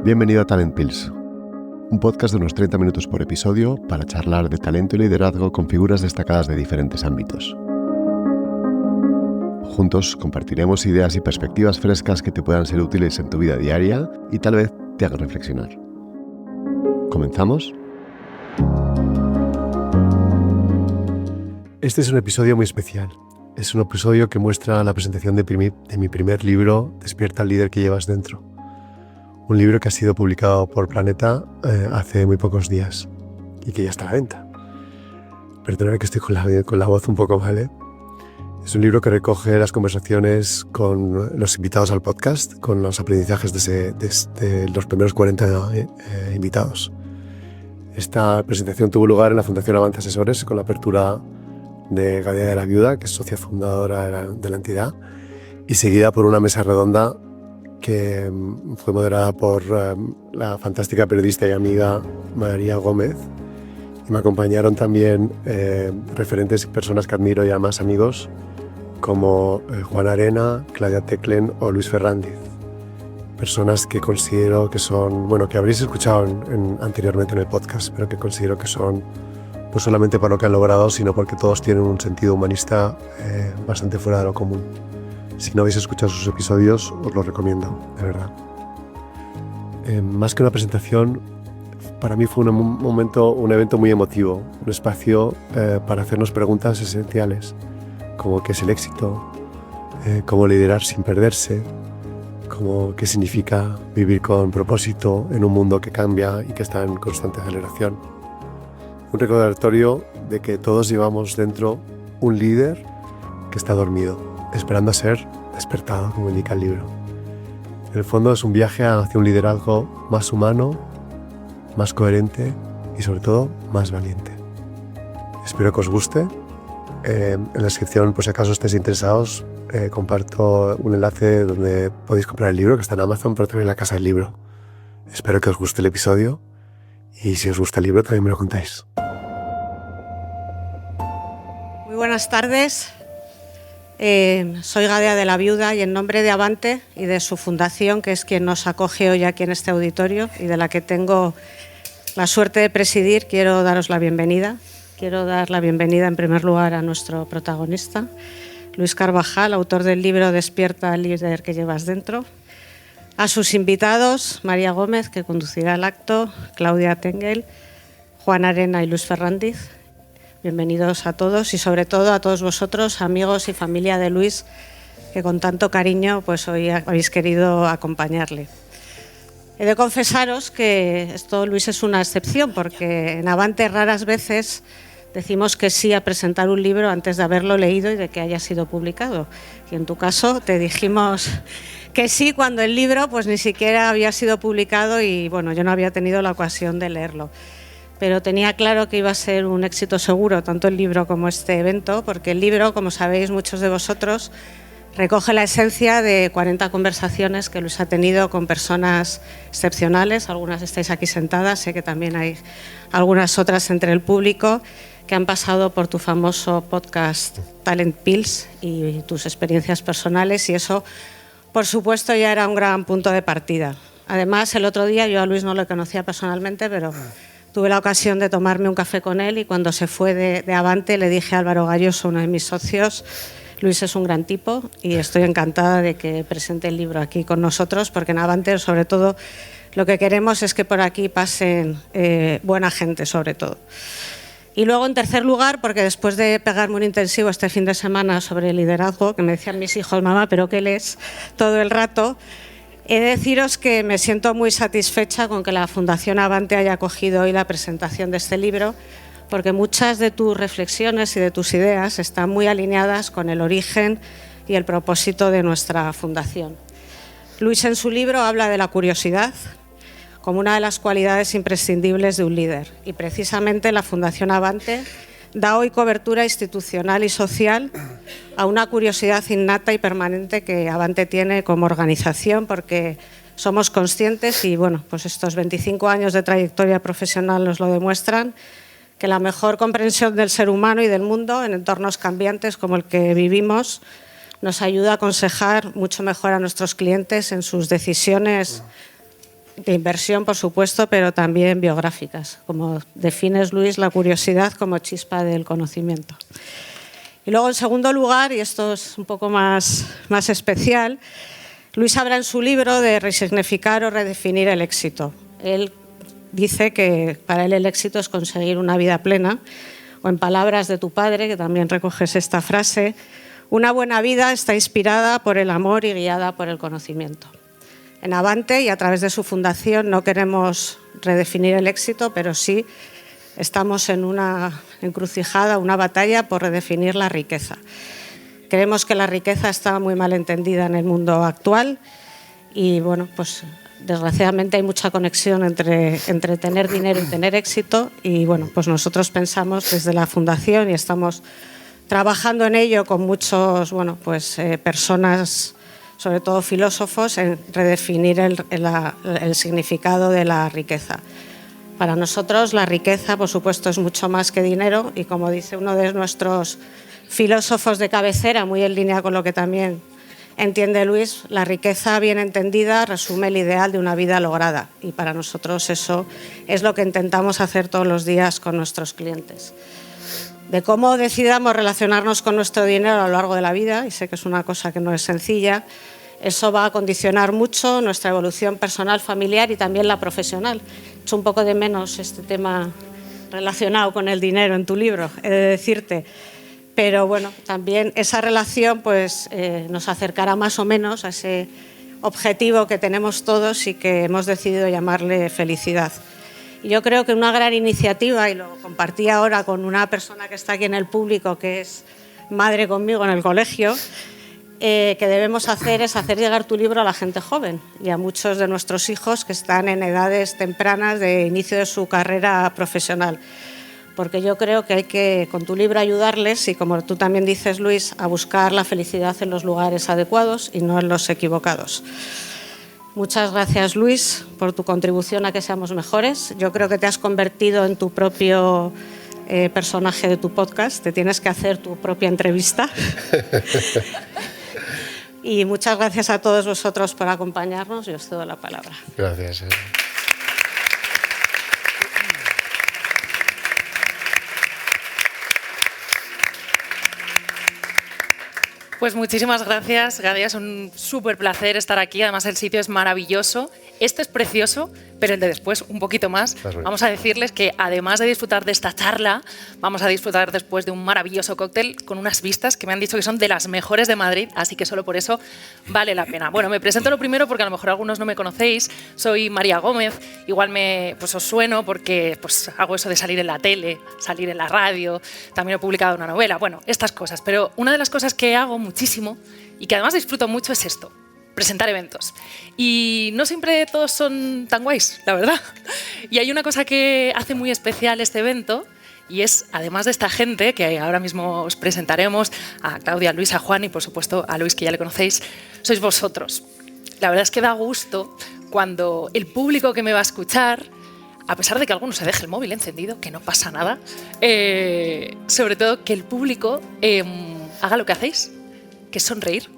Bienvenido a Talent Pills, un podcast de unos 30 minutos por episodio para charlar de talento y liderazgo con figuras destacadas de diferentes ámbitos. Juntos compartiremos ideas y perspectivas frescas que te puedan ser útiles en tu vida diaria y tal vez te hagan reflexionar. ¿Comenzamos? Este es un episodio muy especial. Es un episodio que muestra la presentación de mi primer libro, Despierta al líder que llevas dentro. Un libro que ha sido publicado por Planeta hace muy pocos días y que ya está a la venta. Perdonad que estoy con la voz un poco mal, ¿eh? Es un libro que recoge las conversaciones con los invitados al podcast, con los aprendizajes de los primeros 40 invitados. Esta presentación tuvo lugar en la Fundación Avance Asesores con la apertura de Gadea de la Viuda, que es socia fundadora de la entidad, y seguida por una mesa redonda que fue moderada por la fantástica periodista y amiga María Gómez, y me acompañaron también referentes y personas que admiro y además amigos como Juan Arena, Claudia Teclen o Luis Ferrandiz, personas que considero que son, bueno, que habréis escuchado anteriormente en el podcast, pero que considero que son no solamente por lo que han logrado, sino porque todos tienen un sentido humanista bastante fuera de lo común. Si no habéis escuchado sus episodios, os los recomiendo, de verdad. Más que una presentación, para mí fue un evento muy emotivo, un espacio para hacernos preguntas esenciales, como qué es el éxito, cómo liderar sin perderse, como qué significa vivir con propósito en un mundo que cambia y que está en constante aceleración. Un recordatorio de que todos llevamos dentro un líder que está dormido, esperando a ser despertado, como indica el libro. En el fondo es un viaje hacia un liderazgo más humano, más coherente y sobre todo más valiente. Espero que os guste. En la descripción, por si acaso estéis interesados, comparto un enlace donde podéis comprar el libro, que está en Amazon, pero también en la casa del libro. Espero que os guste el episodio y si os gusta el libro también me lo contáis. Muy buenas tardes. Soy Gadea de la Viuda y en nombre de Avante y de su fundación, que es quien nos acoge hoy aquí en este auditorio y de la que tengo la suerte de presidir, quiero daros la bienvenida. Quiero dar la bienvenida en primer lugar a nuestro protagonista, Luis Carvajal, autor del libro Despierta al líder que llevas dentro. A sus invitados, María Gómez, que conducirá el acto, Claudia Teclen, Juan Arena y Luis Ferrandiz. Bienvenidos a todos y sobre todo a todos vosotros, amigos y familia de Luis, que con tanto cariño pues hoy habéis querido acompañarle. He de confesaros que Luis es una excepción, porque en Avante raras veces decimos que sí a presentar un libro antes de haberlo leído y de que haya sido publicado. Y en tu caso te dijimos que sí cuando el libro pues ni siquiera había sido publicado y bueno, yo no había tenido la ocasión de leerlo. Pero tenía claro que iba a ser un éxito seguro, tanto el libro como este evento, porque el libro, como sabéis muchos de vosotros, recoge la esencia de 40 conversaciones que Luis ha tenido con personas excepcionales. Algunas estáis aquí sentadas, sé que también hay algunas otras entre el público que han pasado por tu famoso podcast Talent Pills y tus experiencias personales, y eso, por supuesto, ya era un gran punto de partida. Además, el otro día, yo a Luis no lo conocía personalmente, pero tuve la ocasión de tomarme un café con él y cuando se fue de Avante le dije a Álvaro Galloso, uno de mis socios, Luis es un gran tipo y estoy encantada de que presente el libro aquí con nosotros, porque en Avante sobre todo lo que queremos es que por aquí pasen buena gente sobre todo. Y luego en tercer lugar, porque después de pegarme un intensivo este fin de semana sobre el liderazgo, que me decían mis hijos, mamá, ¿pero qué lees todo el rato? He de deciros que me siento muy satisfecha con que la Fundación Avante haya acogido hoy la presentación de este libro, porque muchas de tus reflexiones y de tus ideas están muy alineadas con el origen y el propósito de nuestra fundación. Luis en su libro habla de la curiosidad como una de las cualidades imprescindibles de un líder, y precisamente la Fundación Avante da hoy cobertura institucional y social a una curiosidad innata y permanente que Avante tiene como organización, porque somos conscientes, y bueno, pues estos 25 años de trayectoria profesional nos lo demuestran, que la mejor comprensión del ser humano y del mundo en entornos cambiantes como el que vivimos nos ayuda a aconsejar mucho mejor a nuestros clientes en sus decisiones de inversión, por supuesto, pero también biográficas. Como defines, Luis, la curiosidad como chispa del conocimiento. Y luego, en segundo lugar, y esto es un poco más especial, Luis habla en su libro de resignificar o redefinir el éxito. Él dice que para él el éxito es conseguir una vida plena, o en palabras de tu padre, que también recoges esta frase, una buena vida está inspirada por el amor y guiada por el conocimiento. En Avante y a través de su fundación no queremos redefinir el éxito, pero sí estamos en una encrucijada, una batalla por redefinir la riqueza. Creemos que la riqueza está muy mal entendida en el mundo actual y, bueno, pues desgraciadamente hay mucha conexión entre tener dinero y tener éxito y, bueno, pues nosotros pensamos desde la Fundación y estamos trabajando en ello con muchos, bueno, pues personas, sobre todo filósofos, en redefinir el significado de la riqueza. Para nosotros la riqueza, por supuesto, es mucho más que dinero y, como dice uno de nuestros filósofos de cabecera, muy en línea con lo que también entiende Luis, la riqueza bien entendida resume el ideal de una vida lograda y para nosotros eso es lo que intentamos hacer todos los días con nuestros clientes. De cómo decidamos relacionarnos con nuestro dinero a lo largo de la vida, y sé que es una cosa que no es sencilla, eso va a condicionar mucho nuestra evolución personal, familiar y también la profesional. He hecho un poco de menos este tema relacionado con el dinero en tu libro, he de decirte. Pero bueno, también esa relación pues, nos acercará más o menos a ese objetivo que tenemos todos y que hemos decidido llamarle felicidad. Y yo creo que una gran iniciativa, y lo compartí ahora con una persona que está aquí en el público, que es madre conmigo en el colegio, que debemos hacer es hacer llegar tu libro a la gente joven y a muchos de nuestros hijos que están en edades tempranas de inicio de su carrera profesional. Porque yo creo que hay que, con tu libro, ayudarles y, como tú también dices, Luis, a buscar la felicidad en los lugares adecuados y no en los equivocados. Muchas gracias, Luis, por tu contribución a que seamos mejores. Yo creo que te has convertido en tu propio personaje de tu podcast. Te tienes que hacer tu propia entrevista. Y muchas gracias a todos vosotros por acompañarnos. Yo os cedo la palabra. Gracias. Pues muchísimas gracias, Gadia. Es un súper placer estar aquí. Además, el sitio es maravilloso. Este es precioso, pero el de después un poquito más. Vamos a decirles que, además de disfrutar de esta charla, vamos a disfrutar después de un maravilloso cóctel con unas vistas que me han dicho que son de las mejores de Madrid, así que solo por eso vale la pena. Bueno, me presento lo primero porque a lo mejor algunos no me conocéis. Soy María Gómez. Igual pues os sueno porque pues, hago eso de salir en la tele, salir en la radio. También he publicado una novela. Bueno, estas cosas. Pero una de las cosas que hago muchísimo y que además disfruto mucho es esto: presentar eventos. Y no siempre todos son tan guays, la verdad. Y hay una cosa que hace muy especial este evento, y es, además de esta gente, que ahora mismo os presentaremos, a Claudia, a Luis, a Juan y por supuesto a Luis, que ya le conocéis, sois vosotros. La verdad es que da gusto cuando el público que me va a escuchar, a pesar de que alguno se deje el móvil encendido, que no pasa nada, sobre todo que el público haga lo que hacéis, que es sonreír.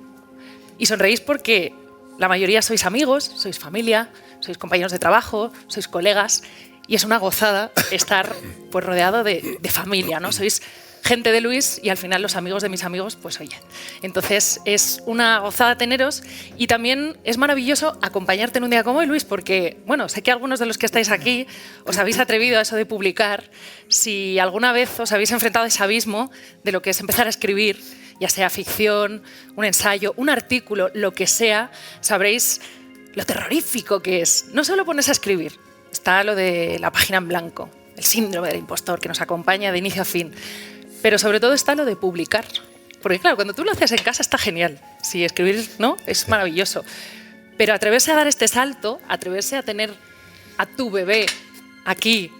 Y sonreís porque la mayoría sois amigos, sois familia, sois compañeros de trabajo, sois colegas y es una gozada estar pues, rodeado de familia, ¿no? Sois gente de Luis y al final los amigos de mis amigos, pues oye. Entonces es una gozada teneros y también es maravilloso acompañarte en un día como hoy, Luis, porque, bueno, sé que algunos de los que estáis aquí os habéis atrevido a eso de publicar. Si alguna vez os habéis enfrentado a ese abismo de lo que es empezar a escribir, ya sea ficción, un ensayo, un artículo, lo que sea, sabréis lo terrorífico que es. No solo pones a escribir, está lo de la página en blanco, el síndrome del impostor que nos acompaña de inicio a fin, pero sobre todo está lo de publicar. Porque claro, cuando tú lo haces en casa está genial, si escribir no, es maravilloso, pero atreverse a dar este salto, atreverse a tener a tu bebé aquí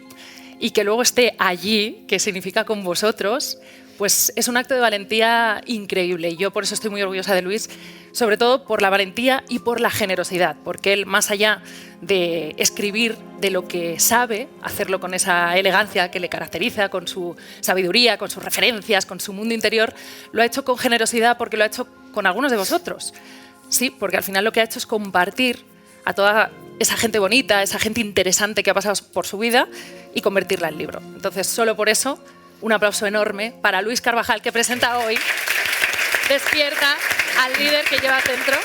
y que luego esté allí, que significa con vosotros, pues es un acto de valentía increíble y yo por eso estoy muy orgullosa de Luis, sobre todo por la valentía y por la generosidad, porque él, más allá de escribir de lo que sabe, hacerlo con esa elegancia que le caracteriza, con su sabiduría, con sus referencias, con su mundo interior, lo ha hecho con generosidad porque lo ha hecho con algunos de vosotros. Sí, porque al final lo que ha hecho es compartir a toda esa gente bonita, esa gente interesante que ha pasado por su vida y convertirla en libro. Entonces, solo por eso, un aplauso enorme para Luis Carvajal, que presenta hoy Despierta al líder que llevas dentro.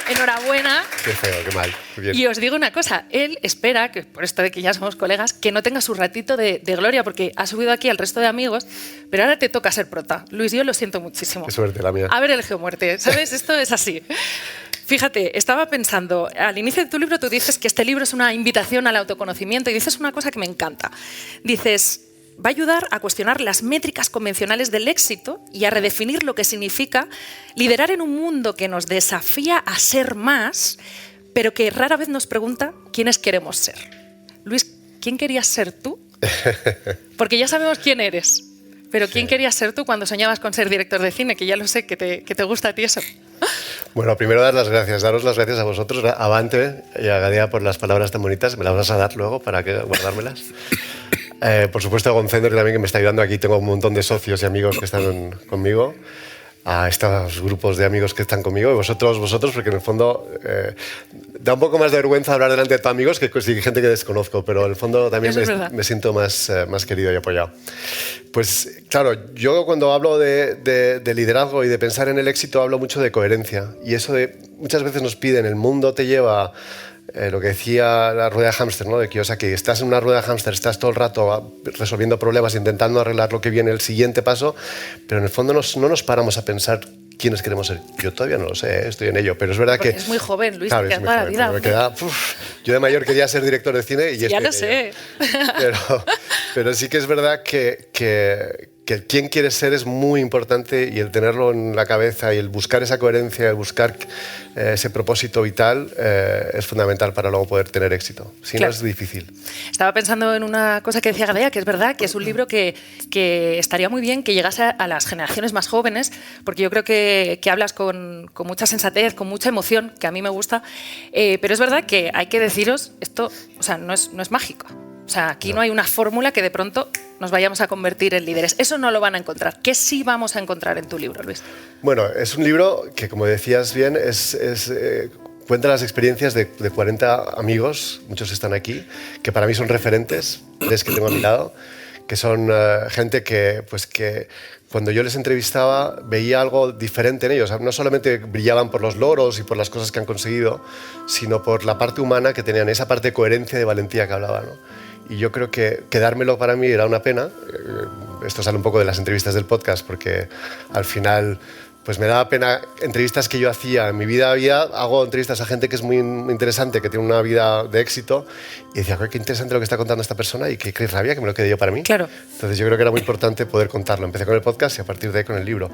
Enhorabuena. Qué feo, qué mal. Bien. Y os digo una cosa, él espera, que por esto de que ya somos colegas, que no tenga su ratito de gloria, porque ha subido aquí al resto de amigos, pero ahora te toca ser prota. Luis, yo lo siento muchísimo. Qué suerte la mía. Haber elegido muerte, ¿sabes? Esto es así. Fíjate, estaba pensando, al inicio de tu libro tú dices que este libro es una invitación al autoconocimiento y dices una cosa que me encanta. Dices, va a ayudar a cuestionar las métricas convencionales del éxito y a redefinir lo que significa liderar en un mundo que nos desafía a ser más, pero que rara vez nos pregunta quiénes queremos ser. Luis, ¿quién querías ser tú? Porque ya sabemos quién eres, pero ¿quién querías ser tú cuando soñabas con ser director de cine? Que ya lo sé, que te gusta a ti eso. Bueno, primero daros las gracias a vosotros, a Avante y a Gadea por las palabras tan bonitas. Me las vas a dar luego para que guardármelas. Por supuesto a Gonzalo también, que me está ayudando aquí. Tengo un montón de socios y amigos que están conmigo. A estos grupos de amigos que están conmigo y vosotros, porque en el fondo da un poco más de vergüenza hablar delante de tus amigos que gente que desconozco, pero en el fondo también me siento más querido y apoyado. Pues claro, yo cuando hablo de liderazgo y de pensar en el éxito hablo mucho de coherencia, y eso muchas veces nos piden, el mundo te lleva... lo que decía la rueda de hámster, ¿no? De Kiyosaki, estás en una rueda de hámster, estás todo el rato resolviendo problemas, intentando arreglar lo que viene, el siguiente paso, pero en el fondo no nos paramos a pensar quiénes queremos ser. Yo todavía no lo sé, estoy en ello, pero es verdad que... Es muy joven, Luis, claro, te queda toda la vida. Yo de mayor quería ser director de cine y ya lo sé. Pero sí que es verdad que quién quieres ser es muy importante, y el tenerlo en la cabeza y el buscar esa coherencia, el buscar ese propósito vital es fundamental para luego poder tener éxito. Si no, es difícil. Estaba pensando en una cosa que decía Gadea, que es verdad que es un libro que estaría muy bien que llegase a las generaciones más jóvenes, porque yo creo que hablas con mucha sensatez, con mucha emoción, que a mí me gusta, pero es verdad que hay que deciros, esto, o sea, no es mágico. O sea, aquí no hay una fórmula que de pronto nos vayamos a convertir en líderes. Eso no lo van a encontrar. ¿Qué sí vamos a encontrar en tu libro, Luis? Bueno, es un libro que, como decías bien, cuenta las experiencias de 40 amigos, muchos están aquí, que para mí son referentes, tres que tengo a mi lado, que son gente que cuando yo les entrevistaba veía algo diferente en ellos. No solamente brillaban por los logros y por las cosas que han conseguido, sino por la parte humana que tenían, esa parte de coherencia y de valentía que hablaba, ¿no? Y yo creo que quedármelo para mí era una pena. Esto sale un poco de las entrevistas del podcast, porque al final pues me daba pena entrevistas que yo hacía. En mi vida hago entrevistas a gente que es muy interesante, que tiene una vida de éxito, y decía, qué interesante lo que está contando esta persona, y qué rabia que me lo quedé yo para mí. Claro. Entonces yo creo que era muy importante poder contarlo. Empecé con el podcast y a partir de ahí con el libro.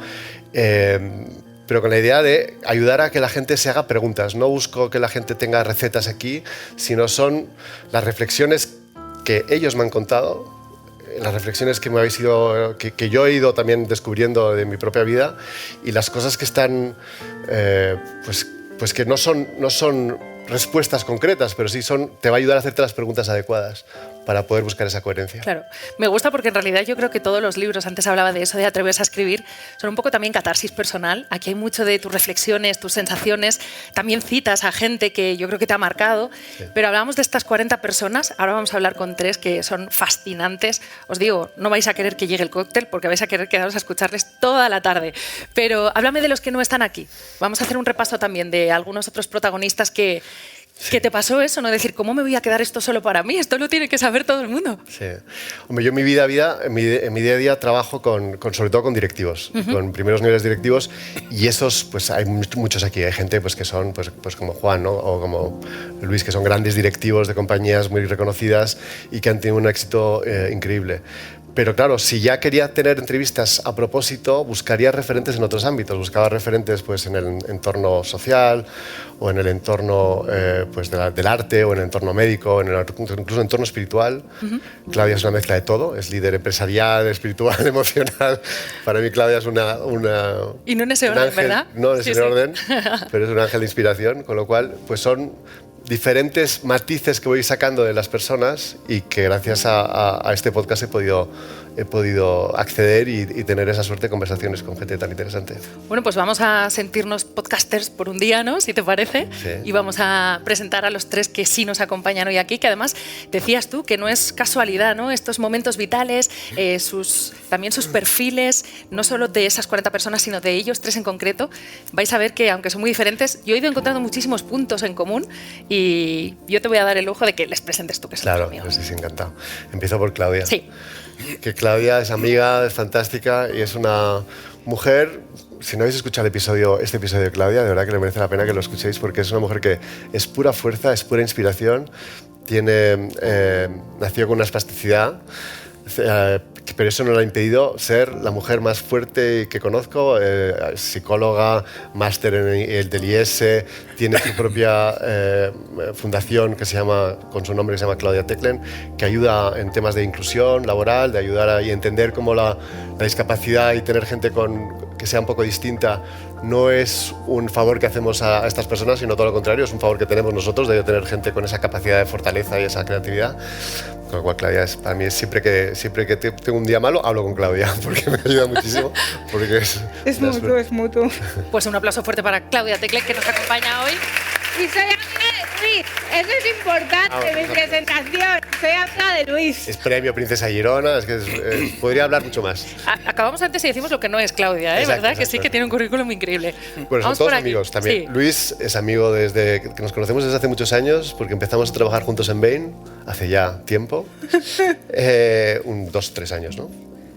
Pero con la idea de ayudar a que la gente se haga preguntas. No busco que la gente tenga recetas aquí, sino son las reflexiones que ellos me han contado, las reflexiones que que yo he ido también descubriendo de mi propia vida, y las cosas que están, pues que no son respuestas concretas, pero sí te va a ayudar a hacerte las preguntas adecuadas para poder buscar esa coherencia. Claro, me gusta porque en realidad yo creo que todos los libros, antes hablaba de eso, de atreverse a escribir, son un poco también catarsis personal. Aquí hay mucho de tus reflexiones, tus sensaciones, también citas a gente que yo creo que te ha marcado, sí. Pero hablábamos de estas 40 personas, ahora vamos a hablar con 3 que son fascinantes. Os digo, no vais a querer que llegue el cóctel porque vais a querer quedaros a escucharles toda la tarde, pero háblame de los que no están aquí. Vamos a hacer un repaso también de algunos otros protagonistas que te pasó eso, ¿no? Decir, ¿cómo me voy a quedar esto solo para mí? Esto lo tiene que saber todo el mundo. Sí. Hombre, yo en mi día a día trabajo sobre todo con directivos, con primeros niveles directivos, y esos, pues hay muchos aquí. Hay gente pues, que son pues como Juan, ¿no? O como Luis, que son grandes directivos de compañías muy reconocidas y que han tenido un éxito increíble. Pero claro, si ya quería tener entrevistas a propósito, buscaría referentes en otros ámbitos. Buscaba referentes pues, en el entorno social, o en el entorno pues, del arte, o en el entorno médico, incluso en el entorno espiritual. Claudia es una mezcla de todo, es líder empresarial, espiritual, emocional. Para mí Claudia es una y no en ese orden, ángel, ¿verdad? No en ese orden, pero es un ángel de inspiración, con lo cual pues son diferentes matices que voy sacando de las personas y que gracias a este podcast he podido he podido acceder y tener esa suerte de conversaciones con gente tan interesante. Bueno, pues vamos a sentirnos podcasters por un día, ¿no? Si te parece. Sí. Y vamos a presentar a los tres que sí nos acompañan hoy aquí, que además decías tú que no es casualidad, ¿no? Estos momentos vitales, también sus perfiles, no solo de esas 40 personas, sino de ellos tres en concreto. Vais a ver que, aunque son muy diferentes, yo he ido encontrando muchísimos puntos en común y yo te voy a dar el lujo de que les presentes tú, que son tus amigos. Claro, sí, encantado. Empiezo por Claudia. Sí. Que Claudia es amiga, es fantástica y es una mujer. Si no habéis escuchado este episodio de Claudia, de verdad que le merece la pena que lo escuchéis, porque es una mujer que es pura fuerza, es pura inspiración. Nació con una espasticidad, pero eso no le ha impedido ser la mujer más fuerte que conozco, psicóloga, máster en el del IES, tiene su propia fundación con su nombre que se llama Claudia Teclen, que ayuda en temas de inclusión laboral, de ayudar a entender cómo la discapacidad y tener gente que sea un poco distinta no es un favor que hacemos a estas personas, sino todo lo contrario, es un favor que tenemos nosotros de tener gente con esa capacidad de fortaleza y esa creatividad. Con lo cual, Claudia, para mí, siempre que tengo un día malo, hablo con Claudia, porque me ayuda muchísimo. Porque es mutuo. Pues un aplauso fuerte para Claudia Teclen, que nos acompaña hoy. Y soy amiga de Luis, eso es importante, mi presentación. Soy amiga de Luis. Es premio Princesa Girona, es que podría hablar mucho más. Acabamos antes y decimos lo que no es Claudia, ¿eh? Exacto, ¿Verdad? exacto. Que sí que tiene un currículum increíble. Bueno, son todos amigos también. Sí. Luis es amigo desde que nos conocemos desde hace muchos años, porque empezamos a trabajar juntos en Bain hace ya tiempo, 2-3 años, ¿no?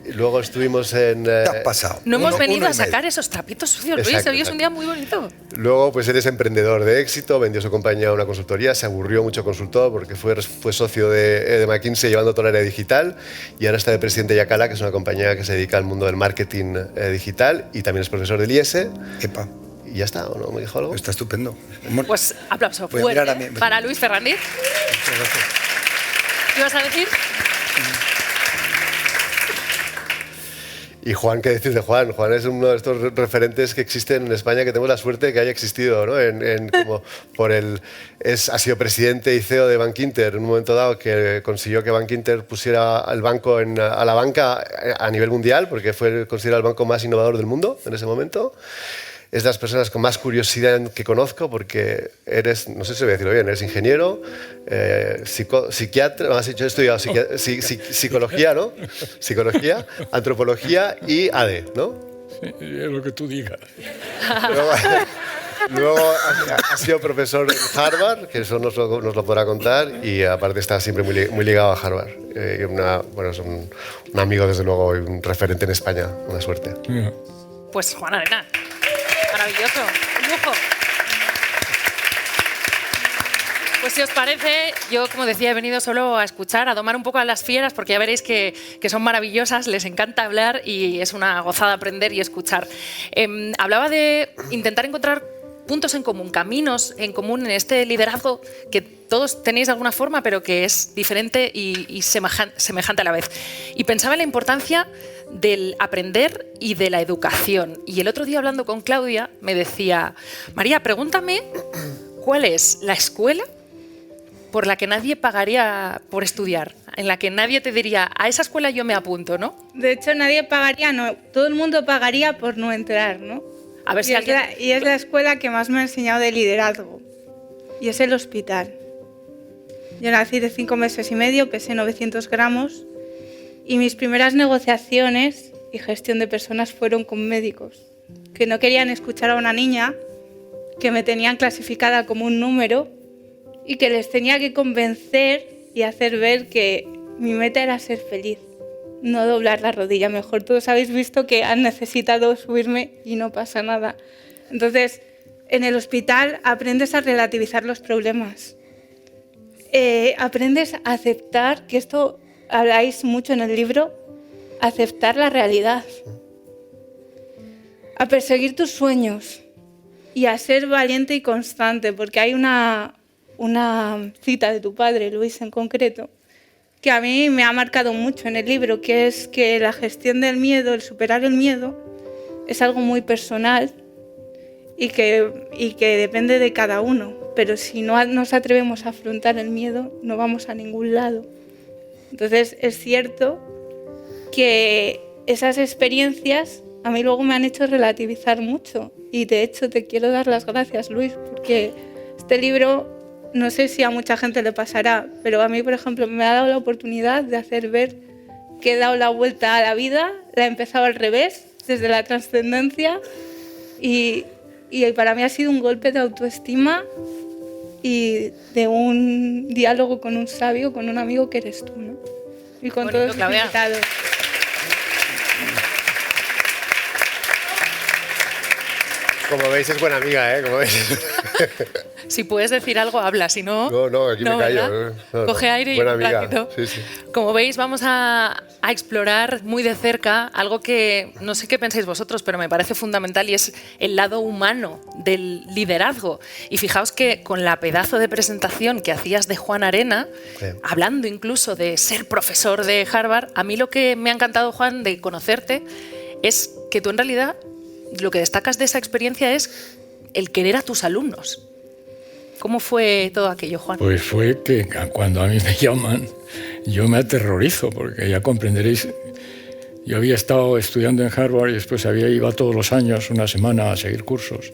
Y luego estuvimos en... ¿Qué ha pasado? No hemos venido a y medio. sacar esos trapitos sucios, Luis. Exacto, Hoy es un día muy bonito. Luego, pues él es emprendedor de éxito, vendió su compañía a una consultoría, se aburrió mucho consultor porque fue socio de McKinsey llevando toda la área digital y ahora está de presidente de Yacala, que es una compañía que se dedica al mundo del marketing digital y también es profesor del IES. Epa, Y ya está, ¿o no? ¿Me dijo algo? está estupendo. Pues aplauso Voy a mirar a fuerte mí. para Luis Ferrandiz. Muchas gracias. ¿Qué ibas a decir? Y Juan, ¿qué decir de Juan? Juan es uno de estos referentes que existen en España, que tenemos la suerte de que haya existido, ¿no? Ha sido presidente y CEO de Bankinter en un momento dado, que consiguió que Bankinter pusiera al banco a la banca a nivel mundial, porque fue considerado el banco más innovador del mundo en ese momento. Es de las personas con más curiosidad que conozco, porque no sé si voy a decirlo bien, eres ingeniero, psiquiatra, has estudiado psicología, ¿no? Psicología, antropología y AD, ¿no? Sí, es lo que tú digas. Luego ha sido profesor en Harvard, que eso nos lo podrá contar, y aparte está siempre muy ligado a Harvard. Es un amigo, desde luego, y un referente en España, una suerte. Pues Juan Arena. Maravilloso, un lujo. Pues si os parece, yo, como decía, he venido solo a escuchar, a domar un poco a las fieras, porque ya veréis que son maravillosas, les encanta hablar y es una gozada aprender y escuchar. Hablaba de intentar encontrar puntos en común, caminos en común en este liderazgo que todos tenéis de alguna forma, pero que es diferente y semejante a la vez. Y pensaba en la importancia del aprender y de la educación. Y el otro día, hablando con Claudia, me decía: María, pregúntame cuál es la escuela por la que nadie pagaría por estudiar, en la que nadie te diría, a esa escuela yo me apunto, ¿no? De hecho, nadie pagaría, no, todo el mundo pagaría por no entrar, ¿no? A ver si alguien... Y es la escuela que más me ha enseñado de liderazgo. Y es el hospital. Yo nací de 5 meses y medio, pesé 900 gramos. Y mis primeras negociaciones y gestión de personas fueron con médicos, que no querían escuchar a una niña, que me tenían clasificada como un número y que les tenía que convencer y hacer ver que mi meta era ser feliz, no doblar la rodilla. Mejor todos habéis visto que han necesitado subirme y no pasa nada. Entonces, en el hospital aprendes a relativizar los problemas. Aprendes a aceptar, que esto habláis mucho en el libro, aceptar la realidad. A perseguir tus sueños y a ser valiente y constante, porque hay una cita de tu padre, Luis en concreto, que a mí me ha marcado mucho en el libro, que es que la gestión del miedo, el superar el miedo, es algo muy personal y que depende de cada uno. Pero si no nos atrevemos a afrontar el miedo, no vamos a ningún lado. Entonces es cierto que esas experiencias a mí luego me han hecho relativizar mucho. Y de hecho te quiero dar las gracias, Luis, porque este libro, no sé si a mucha gente le pasará, pero a mí, por ejemplo, me ha dado la oportunidad de hacer ver que he dado la vuelta a la vida, la he empezado al revés, desde la trascendencia, y para mí ha sido un golpe de autoestima y de un diálogo con un sabio, con un amigo que eres tú, ¿no? Y con todos los invitados. Como veis, es buena amiga, ¿eh? Como veis. Si puedes decir algo, habla, si no... No, aquí me callo. Coge aire buena y un ratito. Sí, sí. Como veis, vamos a explorar muy de cerca algo que no sé qué pensáis vosotros, pero me parece fundamental, y es el lado humano del liderazgo. Y fijaos que con la pedazo de presentación que hacías de Juan Arena, hablando incluso de ser profesor de Harvard, a mí lo que me ha encantado, Juan, de conocerte, es que tú en realidad lo que destacas de esa experiencia es el querer a tus alumnos. ¿Cómo fue todo aquello, Juan? Pues fue que cuando a mí me llaman, yo me aterrorizo, porque ya comprenderéis, yo había estado estudiando en Harvard y después iba todos los años, una semana, a seguir cursos.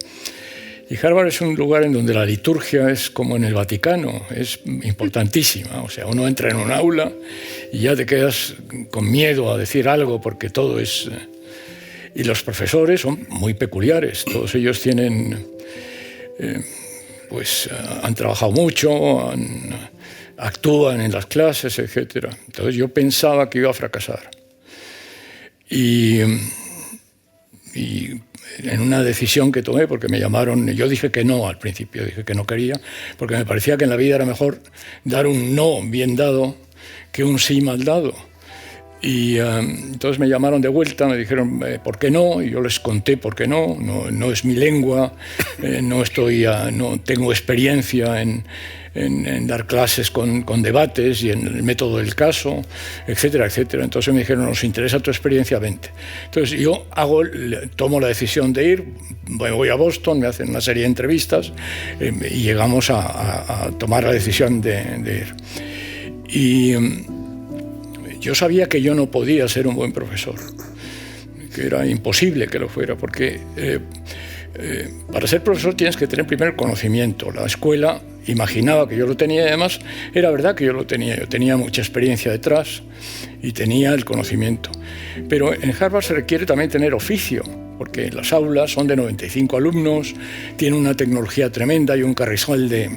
Y Harvard es un lugar en donde la liturgia es como en el Vaticano, es importantísima. O sea, uno entra en un aula y ya te quedas con miedo a decir algo porque todo es... Y los profesores son muy peculiares, todos ellos tienen... han trabajado mucho, actúan en las clases, etc. Entonces yo pensaba que iba a fracasar. Y en una decisión que tomé, porque me llamaron, yo dije que no al principio, dije que no quería, porque me parecía que en la vida era mejor dar un no bien dado que un sí mal dado. Y entonces me llamaron de vuelta, me dijeron ¿por qué no? Y yo les conté por qué no es mi lengua, no tengo experiencia en dar clases con debates y en el método del caso, etcétera, etcétera. Entonces me dijeron, nos interesa tu experiencia, vente. Entonces yo tomo la decisión de ir, voy a Boston, me hacen una serie de entrevistas y llegamos a tomar la decisión de ir. Y yo sabía que yo no podía ser un buen profesor, que era imposible que lo fuera, porque para ser profesor tienes que tener primero conocimiento. La escuela imaginaba que yo lo tenía y además era verdad que yo lo tenía. Yo tenía mucha experiencia detrás y tenía el conocimiento. Pero en Harvard se requiere también tener oficio, porque las aulas son de 95 alumnos, tienen una tecnología tremenda, hay un carrusel de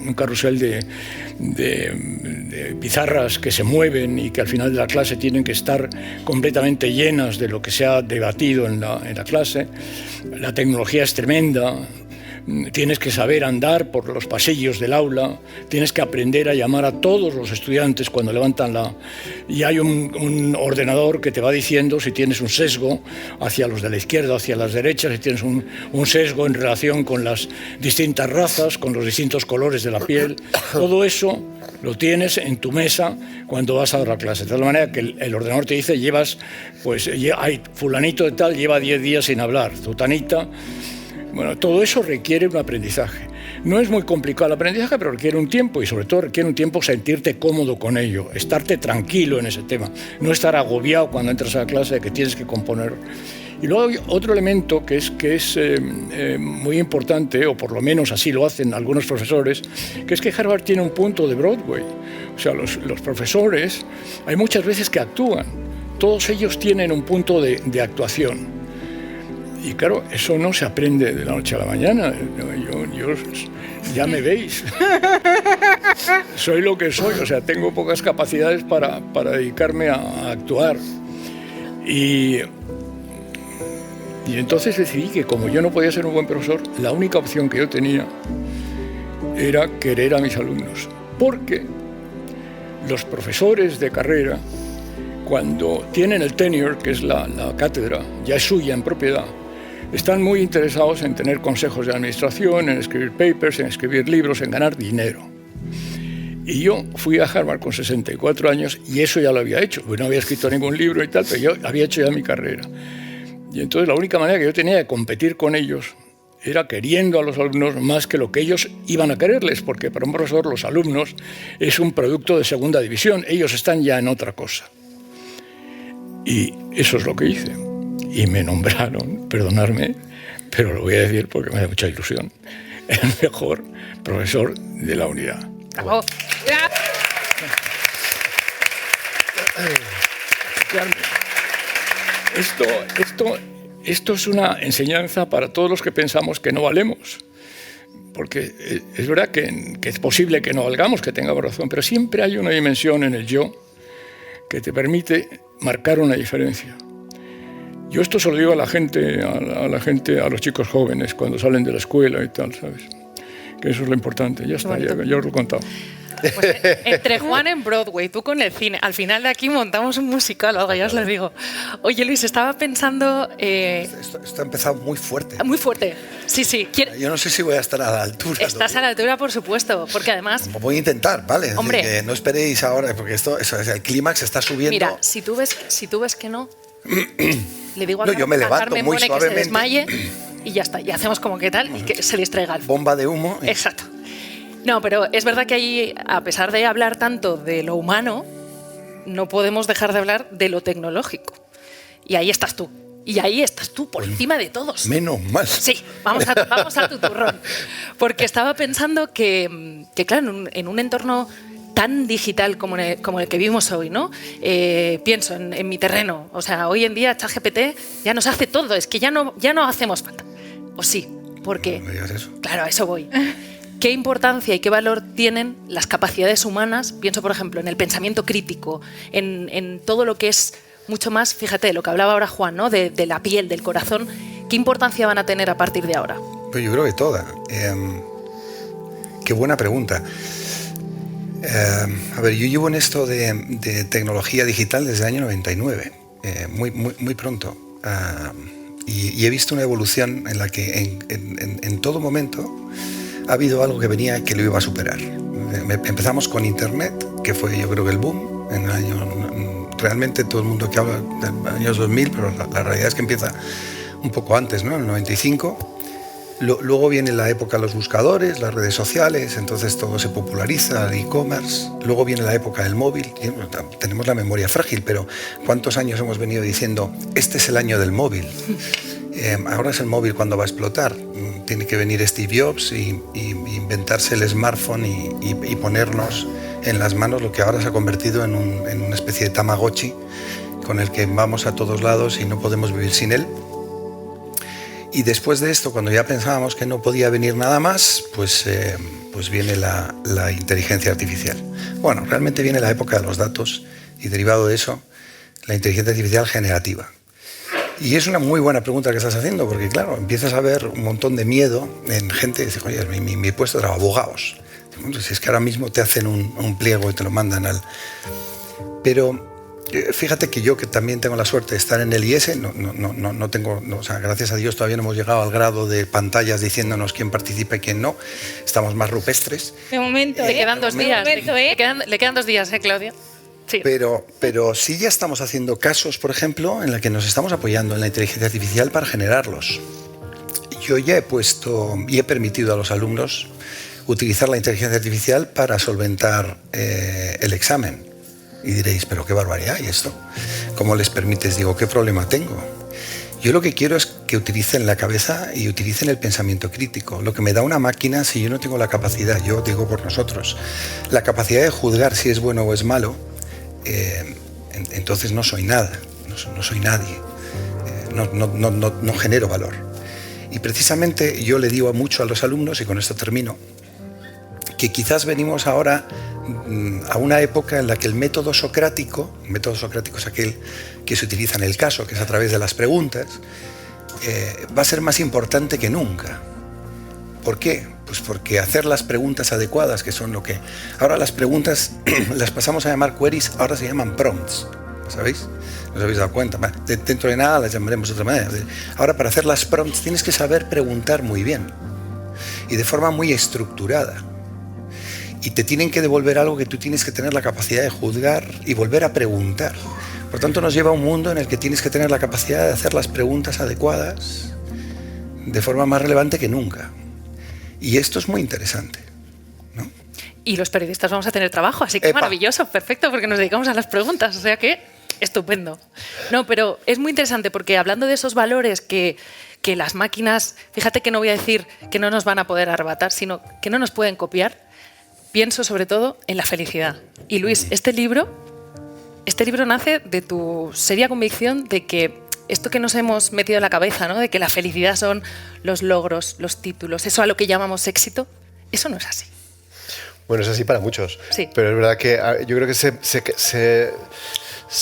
pizarras que se mueven y que al final de la clase tienen que estar completamente llenas de lo que se ha debatido en la clase. La tecnología es tremenda. Tienes que saber andar por los pasillos del aula, tienes que aprender a llamar a todos los estudiantes cuando levantan y hay un ordenador que te va diciendo si tienes un sesgo hacia los de la izquierda, hacia las derechas, si tienes un sesgo en relación con las distintas razas, con los distintos colores de la piel. Todo eso lo tienes en tu mesa cuando vas a dar la clase. De tal manera que el ordenador te dice, hay fulanito de tal, lleva 10 días sin hablar, zutanita. Bueno, todo eso requiere un aprendizaje. No es muy complicado el aprendizaje, pero requiere un tiempo y sobre todo requiere un tiempo sentirte cómodo con ello, estarte tranquilo en ese tema, no estar agobiado cuando entras a la clase de que tienes que componer. Y luego hay otro elemento que es muy importante, o por lo menos así lo hacen algunos profesores, que es que Harvard tiene un punto de Broadway. O sea, los profesores hay muchas veces que actúan, todos ellos tienen un punto de actuación. Y claro, eso no se aprende de la noche a la mañana. Yo ya me veis. Soy lo que soy, o sea, tengo pocas capacidades para dedicarme a actuar. Y entonces decidí que como yo no podía ser un buen profesor, la única opción que yo tenía era querer a mis alumnos. Porque los profesores de carrera, cuando tienen el tenure, que es la cátedra, ya es suya en propiedad, están muy interesados en tener consejos de administración, en escribir papers, en escribir libros, en ganar dinero. Y yo fui a Harvard con 64 años y eso ya lo había hecho. Pues no había escrito ningún libro y tal, pero yo había hecho ya mi carrera. Y entonces la única manera que yo tenía de competir con ellos era queriendo a los alumnos más que lo que ellos iban a quererles, porque para un profesor los alumnos es un producto de segunda división, ellos están ya en otra cosa. Y eso es lo que hice. Y me nombraron, perdonadme, pero lo voy a decir porque me da mucha ilusión, el mejor profesor de la unidad. ¡Bravo! Esto es una enseñanza para todos los que pensamos que no valemos. Porque es verdad que es posible que no valgamos, que tengamos razón, pero siempre hay una dimensión en el yo que te permite marcar una diferencia. Yo esto se lo digo a la gente, a los chicos jóvenes, cuando salen de la escuela y tal, ¿sabes? Que eso es lo importante. Ya está, ya os lo he contado. Pues entre Juan en Broadway, tú con el cine, al final de aquí montamos un musical o algo, ya os lo digo. Oye, Luis, estaba pensando... Esto ha empezado muy fuerte. Muy fuerte, sí. Yo no sé si voy a estar a la altura. Estás a la altura, por supuesto, porque además... Voy a intentar, ¿vale? Hombre. Es decir, que no esperéis ahora, porque eso es el clímax está subiendo. Mira, si tú ves que no, le digo a, no, yo me levanto Carmen muy Mone que suavemente. se desmaye y ya está. Y hacemos como que tal y que se distraiga. Bomba de humo. Exacto. No, pero es verdad que ahí, a pesar de hablar tanto de lo humano, no podemos dejar de hablar de lo tecnológico. Y ahí estás tú. Y ahí estás tú, por encima de todos. Menos mal. Sí, vamos a tu turrón. Porque estaba pensando que claro, en un entorno tan digital como el que vivimos hoy, ¿no? Pienso en mi terreno. O sea, hoy en día ChatGPT ya nos hace todo. Es que ya no hacemos falta. O sí, porque... No me digas eso. Claro, a eso voy. ¿Qué importancia y qué valor tienen las capacidades humanas? Pienso, por ejemplo, en el pensamiento crítico, en todo lo que es mucho más, fíjate, lo que hablaba ahora Juan, ¿no? De la piel, del corazón. ¿Qué importancia van a tener a partir de ahora? Pues yo creo que toda. Qué buena pregunta. A ver, yo llevo en esto de tecnología digital desde el año 99, muy pronto. Y he visto una evolución en la que en todo momento ha habido algo que venía que lo iba a superar. Empezamos con Internet, que fue yo creo que el boom en el año... Realmente todo el mundo que habla de los años 2000, pero la realidad es que empieza un poco antes, ¿no? En el 95. Luego viene la época de los buscadores, las redes sociales, entonces todo se populariza, el e-commerce. Luego viene la época del móvil. Tenemos la memoria frágil, pero ¿cuántos años hemos venido diciendo este es el año del móvil? Ahora es el móvil cuando va a explotar. Tiene que venir Steve Jobs y inventarse el smartphone y ponernos en las manos lo que ahora se ha convertido en una especie de Tamagotchi con el que vamos a todos lados y no podemos vivir sin él. Y después de esto, cuando ya pensábamos que no podía venir nada más, pues viene la inteligencia artificial. Bueno, realmente viene la época de los datos y derivado de eso, la inteligencia artificial generativa. Y es una muy buena pregunta que estás haciendo, porque claro, empiezas a ver un montón de miedo en gente que dice, oye, mi puesto era abogados. Bueno, si es que ahora mismo te hacen un pliego y te lo mandan al... Pero fíjate que yo, que también tengo la suerte de estar en el IES, no tengo, o sea, gracias a Dios todavía no hemos llegado al grado de pantallas diciéndonos quién participa y quién no. Estamos más rupestres. De momento, Le quedan 2 días. De momento, Le quedan 2 días, Claudia? Sí. Pero sí ya estamos haciendo casos, por ejemplo, en los que nos estamos apoyando en la inteligencia artificial para generarlos. Yo ya he puesto y he permitido a los alumnos utilizar la inteligencia artificial para solventar el examen. Y diréis, pero qué barbaridad, ¿y esto? ¿Cómo les permites? Digo, ¿qué problema tengo? Yo lo que quiero es que utilicen la cabeza y utilicen el pensamiento crítico. Lo que me da una máquina, si yo no tengo la capacidad, yo digo por nosotros, la capacidad de juzgar si es bueno o es malo, entonces no soy nada, no soy nadie, no genero valor. Y precisamente yo le digo mucho a los alumnos, y con esto termino, que quizás venimos ahora a una época en la que el método socrático es aquel que se utiliza en el caso, que es a través de las preguntas, va a ser más importante que nunca. ¿Por qué? Pues porque hacer las preguntas adecuadas, que son lo que... Ahora las preguntas las pasamos a llamar queries, ahora se llaman prompts, ¿sabéis? ¿No os habéis dado cuenta? Dentro de nada las llamaremos de otra manera. Ahora, para hacer las prompts tienes que saber preguntar muy bien y de forma muy estructurada. Y te tienen que devolver algo que tú tienes que tener la capacidad de juzgar y volver a preguntar. Por tanto, nos lleva a un mundo en el que tienes que tener la capacidad de hacer las preguntas adecuadas de forma más relevante que nunca. Y esto es muy interesante, ¿no? Y los periodistas vamos a tener trabajo, así que maravilloso, perfecto, porque nos dedicamos a las preguntas, o sea que... Estupendo. No, pero es muy interesante porque hablando de esos valores que las máquinas, fíjate que no voy a decir que no nos van a poder arrebatar, sino que no nos pueden copiar, pienso sobre todo en la felicidad. Y Luis, este libro nace de tu seria convicción de que esto que nos hemos metido en la cabeza, ¿no? De que la felicidad son los logros, los títulos, eso a lo que llamamos éxito, eso no es así. Bueno, es así para muchos, sí. Pero es verdad que yo creo que se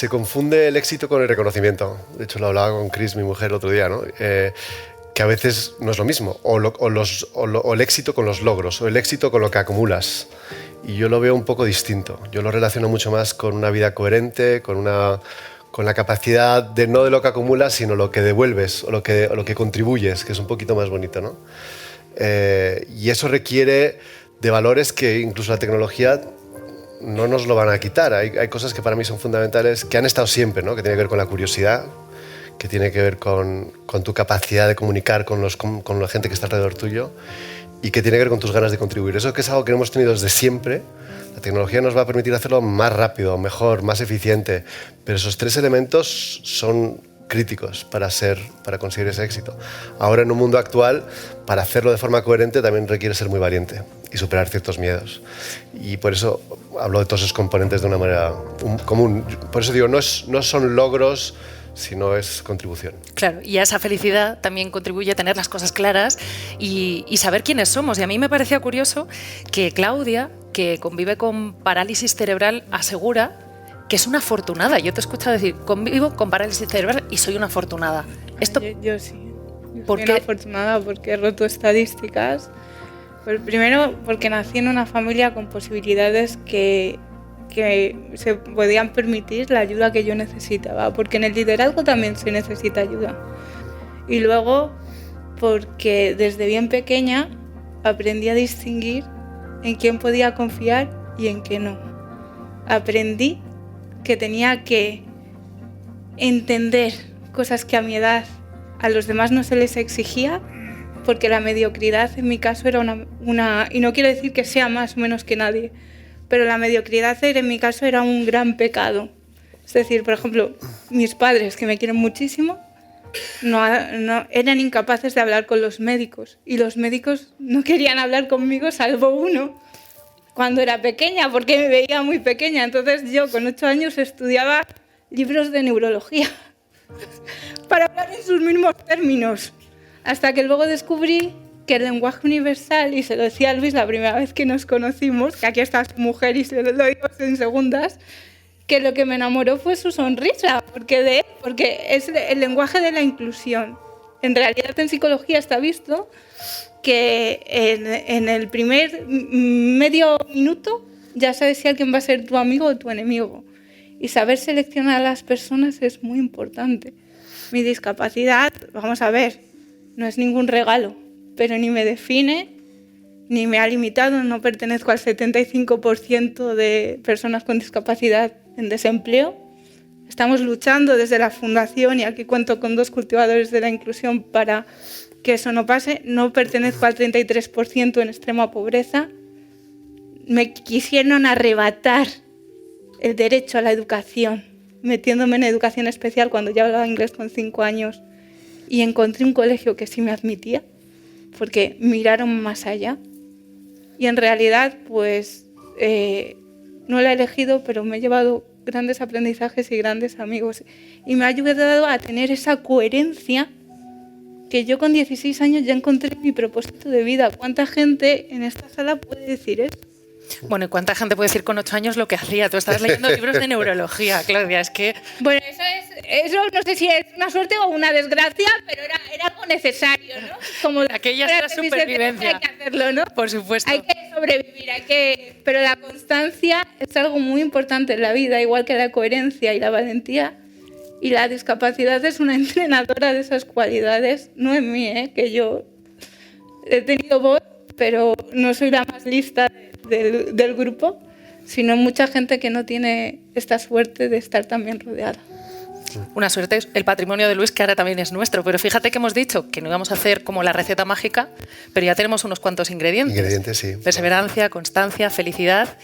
confunde el éxito con el reconocimiento. De hecho, lo hablaba con Chris, mi mujer, el otro día, ¿no? Que a veces no es lo mismo, o el éxito con los logros, o el éxito con lo que acumulas. Y yo lo veo un poco distinto. Yo lo relaciono mucho más con una vida coherente, con la capacidad de no de lo que acumulas, sino lo que devuelves o lo que contribuyes, que es un poquito más bonito, ¿no? Y eso requiere de valores que incluso la tecnología no nos lo van a quitar. Hay cosas que para mí son fundamentales, que han estado siempre, ¿no? Que tiene que ver con la curiosidad, que tiene que ver con tu capacidad de comunicar con la gente que está alrededor tuyo y que tiene que ver con tus ganas de contribuir. Eso que es algo que hemos tenido desde siempre. La tecnología nos va a permitir hacerlo más rápido, mejor, más eficiente, pero esos tres elementos son críticos para conseguir ese éxito. Ahora, en un mundo actual, para hacerlo de forma coherente también requiere ser muy valiente y superar ciertos miedos. Y por eso hablo de todos esos componentes de una manera común. Por eso digo, no son logros, sino es contribución. Claro, y a esa felicidad también contribuye tener las cosas claras y saber quiénes somos. Y a mí me parecía curioso que Claudia, que convive con parálisis cerebral, asegura que es una afortunada. Yo te he escuchado decir, convivo con parálisis cerebral y soy una afortunada. Esto, yo sí. ¿Por soy qué? Una afortunada porque he roto estadísticas. Pues primero, porque nací en una familia con posibilidades que se podían permitir la ayuda que yo necesitaba, porque en el liderazgo también se necesita ayuda. Y luego, porque desde bien pequeña aprendí a distinguir en quién podía confiar y en qué no. Aprendí que tenía que entender cosas que a mi edad a los demás no se les exigía, porque la mediocridad en mi caso era una y no quiero decir que sea más o menos que nadie, pero la mediocridad en mi caso era un gran pecado. Es decir, por ejemplo, mis padres, que me quieren muchísimo, no eran incapaces de hablar con los médicos, y los médicos no querían hablar conmigo salvo uno, cuando era pequeña, porque me veía muy pequeña. Entonces yo con 8 años estudiaba libros de neurología para hablar en sus mismos términos, hasta que luego descubrí que el lenguaje universal, y se lo decía a Luis la primera vez que nos conocimos, que aquí está su mujer y se lo digo en segundas, que lo que me enamoró fue su sonrisa, porque es el lenguaje de la inclusión. En realidad en psicología está visto que en el primer medio minuto ya sabes si alguien va a ser tu amigo o tu enemigo. Y saber seleccionar a las personas es muy importante. Mi discapacidad, vamos a ver, no es ningún regalo, pero ni me define, ni me ha limitado. No pertenezco al 75% de personas con discapacidad en desempleo. Estamos luchando desde la Fundación, y aquí cuento con 2 cultivadores de la inclusión para que eso no pase. No pertenezco al 33% en extrema pobreza. Me quisieron arrebatar el derecho a la educación, metiéndome en educación especial cuando ya hablaba inglés con 5 años, y encontré un colegio que sí me admitía, porque miraron más allá. Y en realidad, pues, no la he elegido, pero me he llevado grandes aprendizajes y grandes amigos. Y me ha ayudado a tener esa coherencia que yo con 16 años ya encontré mi propósito de vida. ¿Cuánta gente en esta sala puede decir eso? Bueno, ¿y cuánta gente puede decir con 8 años lo que hacía? Tú estabas leyendo libros de neurología, Claudia, es que... Bueno, eso no sé si es una suerte o una desgracia, pero era algo necesario, ¿no? Como aquella es la supervivencia. Hay que hacerlo, ¿no? Por supuesto. Hay que sobrevivir, pero la constancia es algo muy importante en la vida, igual que la coherencia y la valentía. Y la discapacidad es una entrenadora de esas cualidades, no en mí, que yo he tenido voz, pero no soy la más lista del grupo, sino mucha gente que no tiene esta suerte de estar tan bien rodeada. Una suerte es el patrimonio de Luis, que ahora también es nuestro, pero fíjate que hemos dicho que no íbamos a hacer como la receta mágica, pero ya tenemos unos cuantos ingredientes. Ingredientes, sí. Perseverancia, constancia, felicidad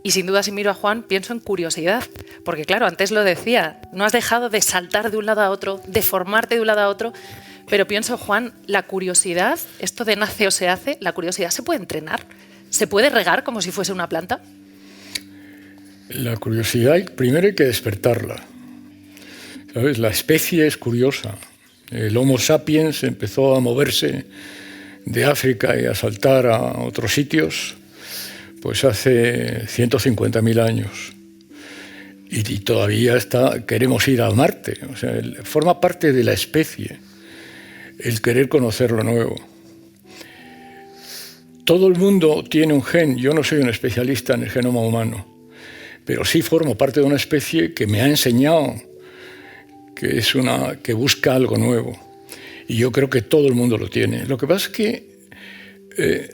Y sin duda, si miro a Juan, pienso en curiosidad. Porque claro, antes lo decía, no has dejado de saltar de un lado a otro, de formarte de un lado a otro. Pero pienso, Juan, la curiosidad, esto de nace o se hace, la curiosidad se puede entrenar. ¿Se puede regar como si fuese una planta? La curiosidad, primero hay que despertarla. ¿Sabes? La especie es curiosa. El Homo sapiens empezó a moverse de África y a saltar a otros sitios pues hace 150.000 años. Y todavía queremos ir a Marte. O sea, forma parte de la especie el querer conocer lo nuevo. Todo el mundo tiene un gen. Yo no soy un especialista en el genoma humano, pero sí formo parte de una especie que me ha enseñado que busca algo nuevo. Y yo creo que todo el mundo lo tiene. Lo que pasa es que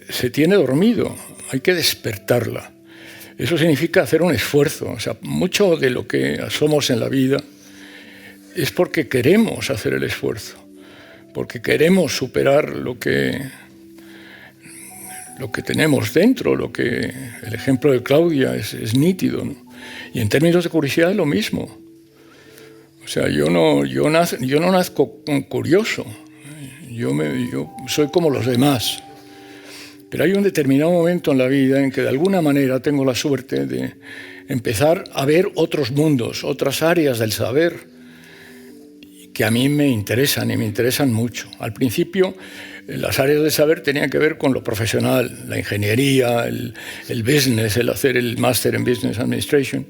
se tiene dormido, hay que despertarla. Eso significa hacer un esfuerzo. O sea, mucho de lo que somos en la vida es porque queremos hacer el esfuerzo, porque queremos superar lo que tenemos dentro, el ejemplo de Claudia es nítido, ¿no? Y en términos de curiosidad es lo mismo. O sea, yo no nazco curioso, yo soy como los demás. Pero hay un determinado momento en la vida en que de alguna manera tengo la suerte de empezar a ver otros mundos, otras áreas del saber que a mí me interesan y me interesan mucho. Al principio, las áreas del saber tenían que ver con lo profesional, la ingeniería, el business, el hacer el máster en Business Administration.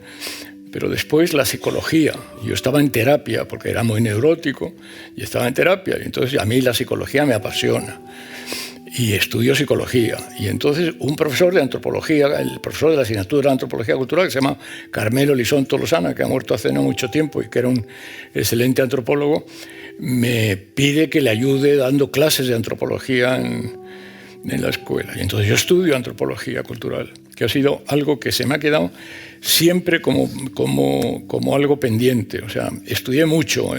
Pero después la psicología. Yo estaba en terapia porque era muy neurótico y estaba en terapia. Y entonces a mí la psicología me apasiona. Y estudio psicología. Y entonces un profesor de antropología, el profesor de la asignatura de antropología cultural, que se llama Carmelo Lisón Tolosana, que ha muerto hace no mucho tiempo y que era un excelente antropólogo, me pide que le ayude dando clases de antropología en la escuela. Y entonces yo estudio antropología cultural, que ha sido algo que se me ha quedado siempre como algo pendiente. O sea, estudié mucho.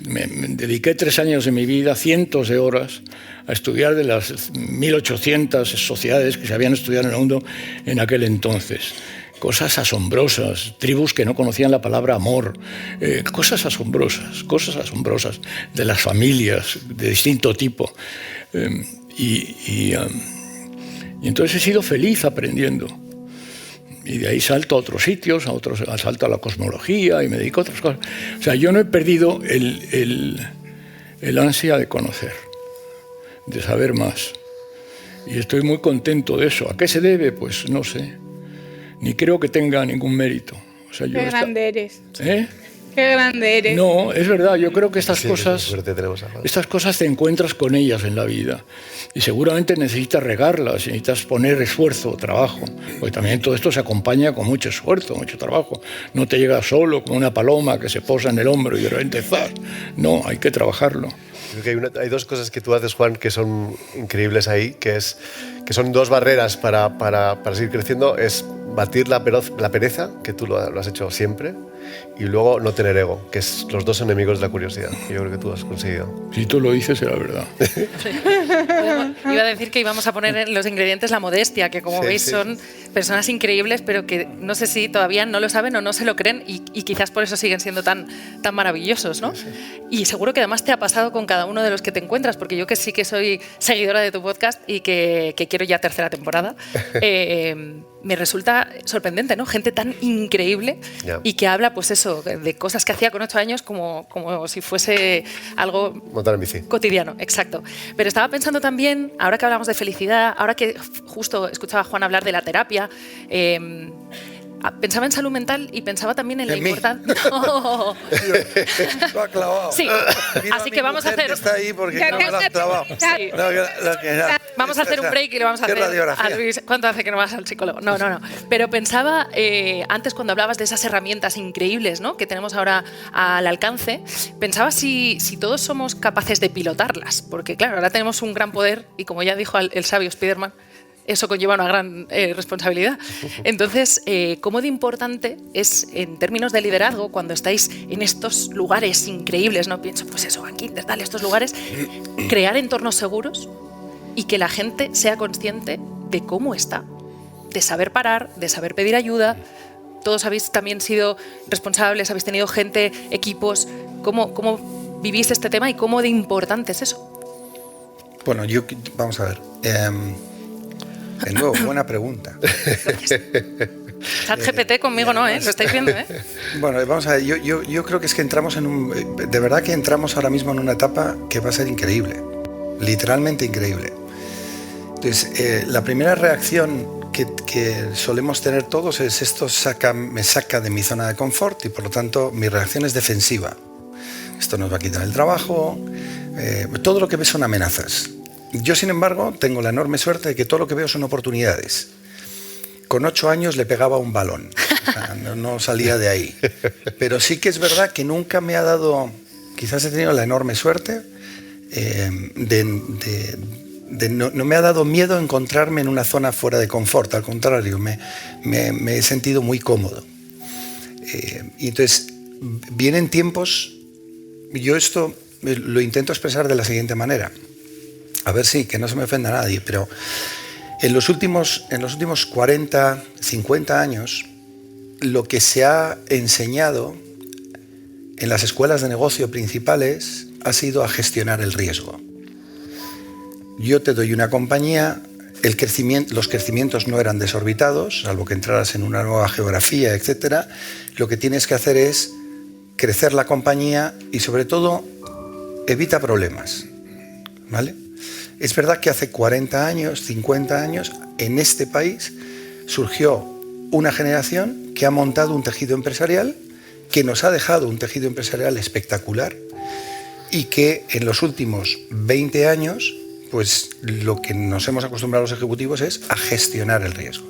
Me dediqué 3 años de mi vida, cientos de horas, a estudiar de las 1.800 sociedades que se habían estudiado en el mundo en aquel entonces. Cosas asombrosas, tribus que no conocían la palabra amor, cosas asombrosas de las familias de distinto tipo. Y entonces he sido feliz aprendiendo. Y de ahí salto a otros sitios, salto a la cosmología y me dedico a otras cosas. O sea, yo no he perdido el ansia de conocer, de saber más. Y estoy muy contento de eso. ¿A qué se debe? Pues no sé. Ni creo que tenga ningún mérito. O sea, Qué grande eres. ¿Eh? Qué grande eres. No, es verdad. Yo creo que estas cosas te encuentras con ellas en la vida. Y seguramente necesitas regarlas, necesitas poner esfuerzo, trabajo. Porque también todo esto se acompaña con mucho esfuerzo, mucho trabajo. No te llega solo como una paloma que se posa en el hombro y de repente ¡zas! No, hay que trabajarlo. Creo que hay 2 cosas que tú haces, Juan, que son increíbles ahí, que son 2 barreras para seguir creciendo. Es batir la pereza, que tú lo has hecho siempre, y luego no tener ego, que es los 2 enemigos de la curiosidad, que yo creo que tú has conseguido. Si tú lo dices, será verdad. Iba a decir que íbamos a poner en los ingredientes la modestia, que como veis son personas increíbles, pero que no sé si todavía no lo saben o no se lo creen y quizás por eso siguen siendo tan maravillosos, ¿no? Y seguro que además te ha pasado con cada uno de los que te encuentras, porque yo que sí que soy seguidora de tu podcast y que quiero ya 3ª temporada, me resulta sorprendente, ¿no? Gente tan increíble y que habla, pues eso, de cosas que hacía con 8 años como si fuese algo montar en bici. Cotidiano, exacto. Pero estaba pensando también, ahora que hablamos de felicidad, ahora que justo escuchaba a Juan hablar de la terapia, pensaba en salud mental y pensaba también en la importancia. No. Lo ha clavado. Sí. Así que vamos a hacer. Está ahí porque no me lo has clavado. Sí. Vamos a hacer un break y lo vamos a hacer a Luis. ¿Cuánto hace que no vas al psicólogo? No. Pero pensaba, antes cuando hablabas de esas herramientas increíbles, ¿no?, que tenemos ahora al alcance, pensaba si todos somos capaces de pilotarlas. Porque claro, ahora tenemos un gran poder y como ya dijo el sabio Spiderman, eso conlleva una gran responsabilidad. Entonces, ¿cómo de importante es, en términos de liderazgo, cuando estáis en estos lugares increíbles, ¿no? Pienso, pues eso, aquí, tal, estos lugares, crear entornos seguros y que la gente sea consciente de cómo está? de saber parar, de saber pedir ayuda. Todos habéis también sido responsables, habéis tenido gente, equipos. ¿Cómo vivís este tema y cómo de importante es eso? Bueno, vamos a ver. De nuevo, buena pregunta. ChatGPT conmigo no, ¿eh? Lo estáis viendo, ¿eh? Bueno, vamos a ver. Yo creo que es que entramos de verdad que entramos ahora mismo en una etapa que va a ser increíble. Literalmente increíble. Entonces, la primera reacción que solemos tener todos es esto me saca de mi zona de confort y por lo tanto mi reacción es defensiva. Esto nos va a quitar el trabajo, todo lo que ves son amenazas. Yo, sin embargo, tengo la enorme suerte de que todo lo que veo son oportunidades. Con 8 años le pegaba un balón, o sea, no salía de ahí. Pero sí que es verdad que nunca me ha dado, quizás he tenido la enorme suerte no me ha dado miedo encontrarme en una zona fuera de confort, al contrario, me he sentido muy cómodo. Y entonces, vienen tiempos, yo esto lo intento expresar de la siguiente manera, a ver si, que no se me ofenda a nadie, pero en los últimos 40, 50 años, lo que se ha enseñado en las escuelas de negocio principales ha sido a gestionar el riesgo. Yo te doy una compañía, los crecimientos no eran desorbitados, salvo que entraras en una nueva geografía, etc. Lo que tienes que hacer es crecer la compañía y, sobre todo, evita problemas, ¿vale? Es verdad que hace 40 años, 50 años, en este país surgió una generación que ha montado un tejido empresarial, que nos ha dejado un tejido empresarial espectacular y que en los últimos 20 años, pues lo que nos hemos acostumbrado los ejecutivos es a gestionar el riesgo.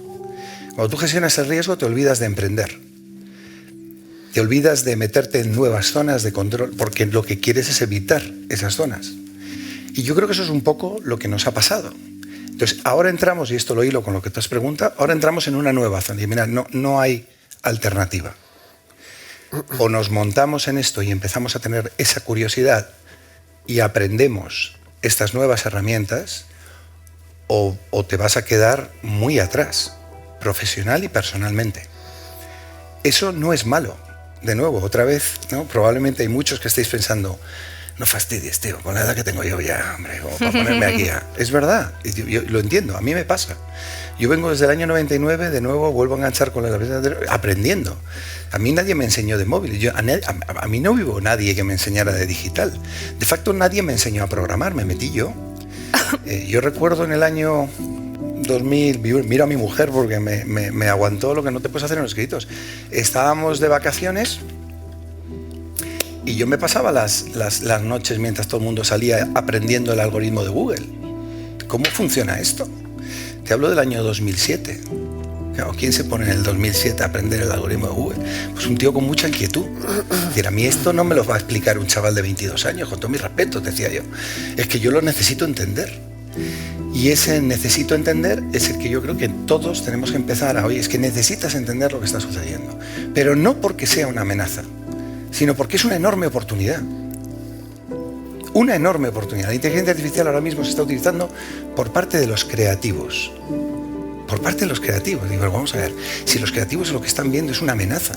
Cuando tú gestionas el riesgo te olvidas de emprender. Te olvidas de meterte en nuevas zonas de control, porque lo que quieres es evitar esas zonas. Y yo creo que eso es un poco lo que nos ha pasado. Entonces, ahora entramos, y esto lo hilo con lo que te has preguntado, ahora entramos en una nueva zona. Y mira, no hay alternativa. O nos montamos en esto y empezamos a tener esa curiosidad y aprendemos estas nuevas herramientas, o te vas a quedar muy atrás, profesional y personalmente. Eso no es malo. De nuevo, otra vez, ¿no? Probablemente hay muchos que estéis pensando, no fastidies, tío, con la edad que tengo yo ya, hombre, o para ponerme aquí ya. Es verdad, yo lo entiendo, a mí me pasa. Yo vengo desde el año 99, de nuevo vuelvo a enganchar con la aprendiendo. A mí nadie me enseñó de móvil, a mí no hubo nadie que me enseñara de digital. De facto, nadie me enseñó a programar, me metí yo. Yo recuerdo en el año 2000, miro a mi mujer porque me aguantó lo que no te puedes hacer en los escritos. Estábamos de vacaciones y yo me pasaba las noches mientras todo el mundo salía aprendiendo el algoritmo de Google. ¿Cómo funciona esto? Te hablo del año 2007. Claro, ¿quién se pone en el 2007 a aprender el algoritmo de Google? Pues un tío con mucha inquietud. Es decir, a mí esto no me lo va a explicar un chaval de 22 años, con todo mi respeto, decía yo. Es que yo lo necesito entender. Y ese necesito entender es el que yo creo que todos tenemos que empezar a oír. Es que necesitas entender lo que está sucediendo. Pero no porque sea una amenaza, sino porque es una enorme oportunidad. Una enorme oportunidad. La inteligencia artificial ahora mismo se está utilizando por parte de los creativos. Por parte de los creativos. Digo, vamos a ver, si los creativos lo que están viendo es una amenaza,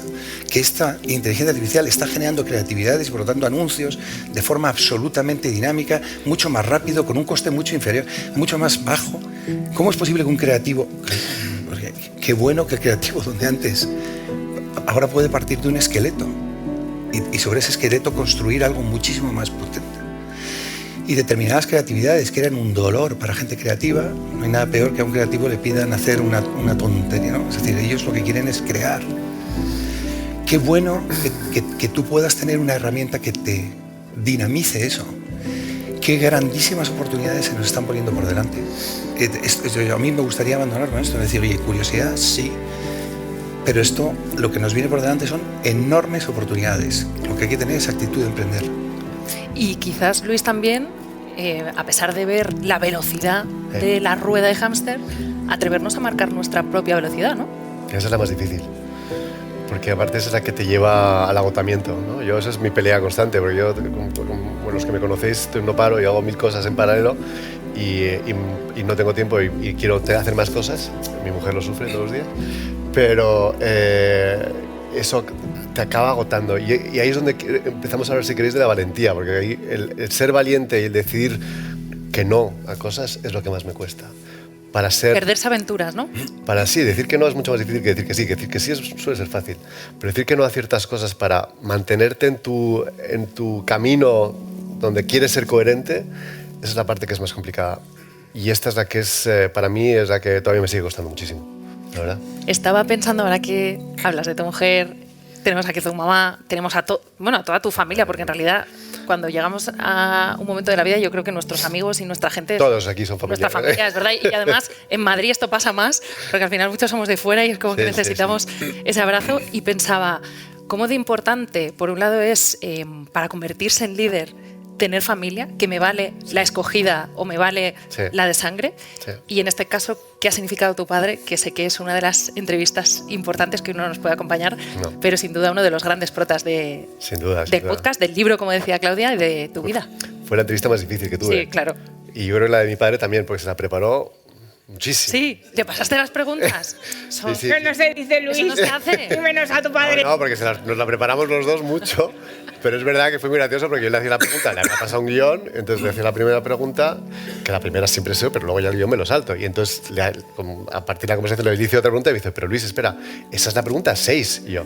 que esta inteligencia artificial está generando creatividades y por lo tanto anuncios de forma absolutamente dinámica, mucho más rápido, con un coste mucho inferior, mucho más bajo. ¿Cómo es posible que un creativo, qué bueno que el creativo donde antes, ahora puede partir de un esqueleto y sobre ese esqueleto construir algo muchísimo más potente? Y determinadas creatividades que eran un dolor para gente creativa, no hay nada peor que a un creativo le pidan hacer una tontería, ¿no? Es decir, ellos lo que quieren es crear. Qué bueno que tú puedas tener una herramienta que te dinamice eso. Qué grandísimas oportunidades se nos están poniendo por delante. A mí me gustaría abandonar con esto, es decir, oye, curiosidad, sí, pero esto, lo que nos viene por delante son enormes oportunidades. Lo que hay que tener es actitud de emprender. Y quizás, Luis, también, a pesar de ver la velocidad de la rueda de hámster, atrevernos a marcar nuestra propia velocidad, ¿no? Esa es la más difícil, porque aparte esa es la que te lleva al agotamiento, ¿no? Esa es mi pelea constante, porque yo, con los que me conocéis, no paro y hago 1000 cosas en paralelo, y no tengo tiempo y quiero hacer más cosas. Mi mujer lo sufre todos los días, pero eso te acaba agotando. Y ahí es donde empezamos a hablar, si queréis, de la valentía, porque ahí el ser valiente y el decidir que no a cosas es lo que más me cuesta. Perderse aventuras, ¿no? Para sí, decir que no es mucho más difícil que decir que sí. Que decir que sí suele ser fácil, pero decir que no a ciertas cosas para mantenerte en tu camino donde quieres ser coherente, esa es la parte que es más complicada. Y esta es la que es, para mí, es la que todavía me sigue costando muchísimo, la verdad. Estaba pensando, ahora que hablas de tu mujer, tenemos aquí a tu mamá, tenemos a toda tu familia, porque en realidad cuando llegamos a un momento de la vida, yo creo que nuestros amigos y nuestra gente... Todos aquí son familia. Nuestra familia, es verdad. Y además, en Madrid esto pasa más, porque al final muchos somos de fuera y es como que necesitamos ese abrazo. Y pensaba, ¿cómo de importante, por un lado, es para convertirse en líder tener familia, que me vale la escogida o me vale la de sangre? Y en este caso, ¿qué ha significado tu padre? Que sé que es una de las entrevistas importantes que uno nos puede acompañar, pero sin duda uno de los grandes protas del podcast, del libro, como decía Claudia, y de tu vida. Fue la entrevista más difícil que tuve. Sí, claro. Y yo creo que la de mi padre también, porque se la preparó muchísimo. Sí, ¿te pasaste las preguntas? Sí. No se dice, Luis. Eso no se hace. Menos a tu padre. No, porque nos la preparamos los dos mucho. Pero es verdad que fue muy gracioso porque yo le hacía la pregunta, le había pasado un guión, entonces le hacía la primera pregunta, que la primera siempre sé, pero luego ya el guión me lo salto. Y entonces, a partir de la conversación, le hice otra pregunta y me dice, pero Luis, espera, esa es la pregunta 6. Y yo...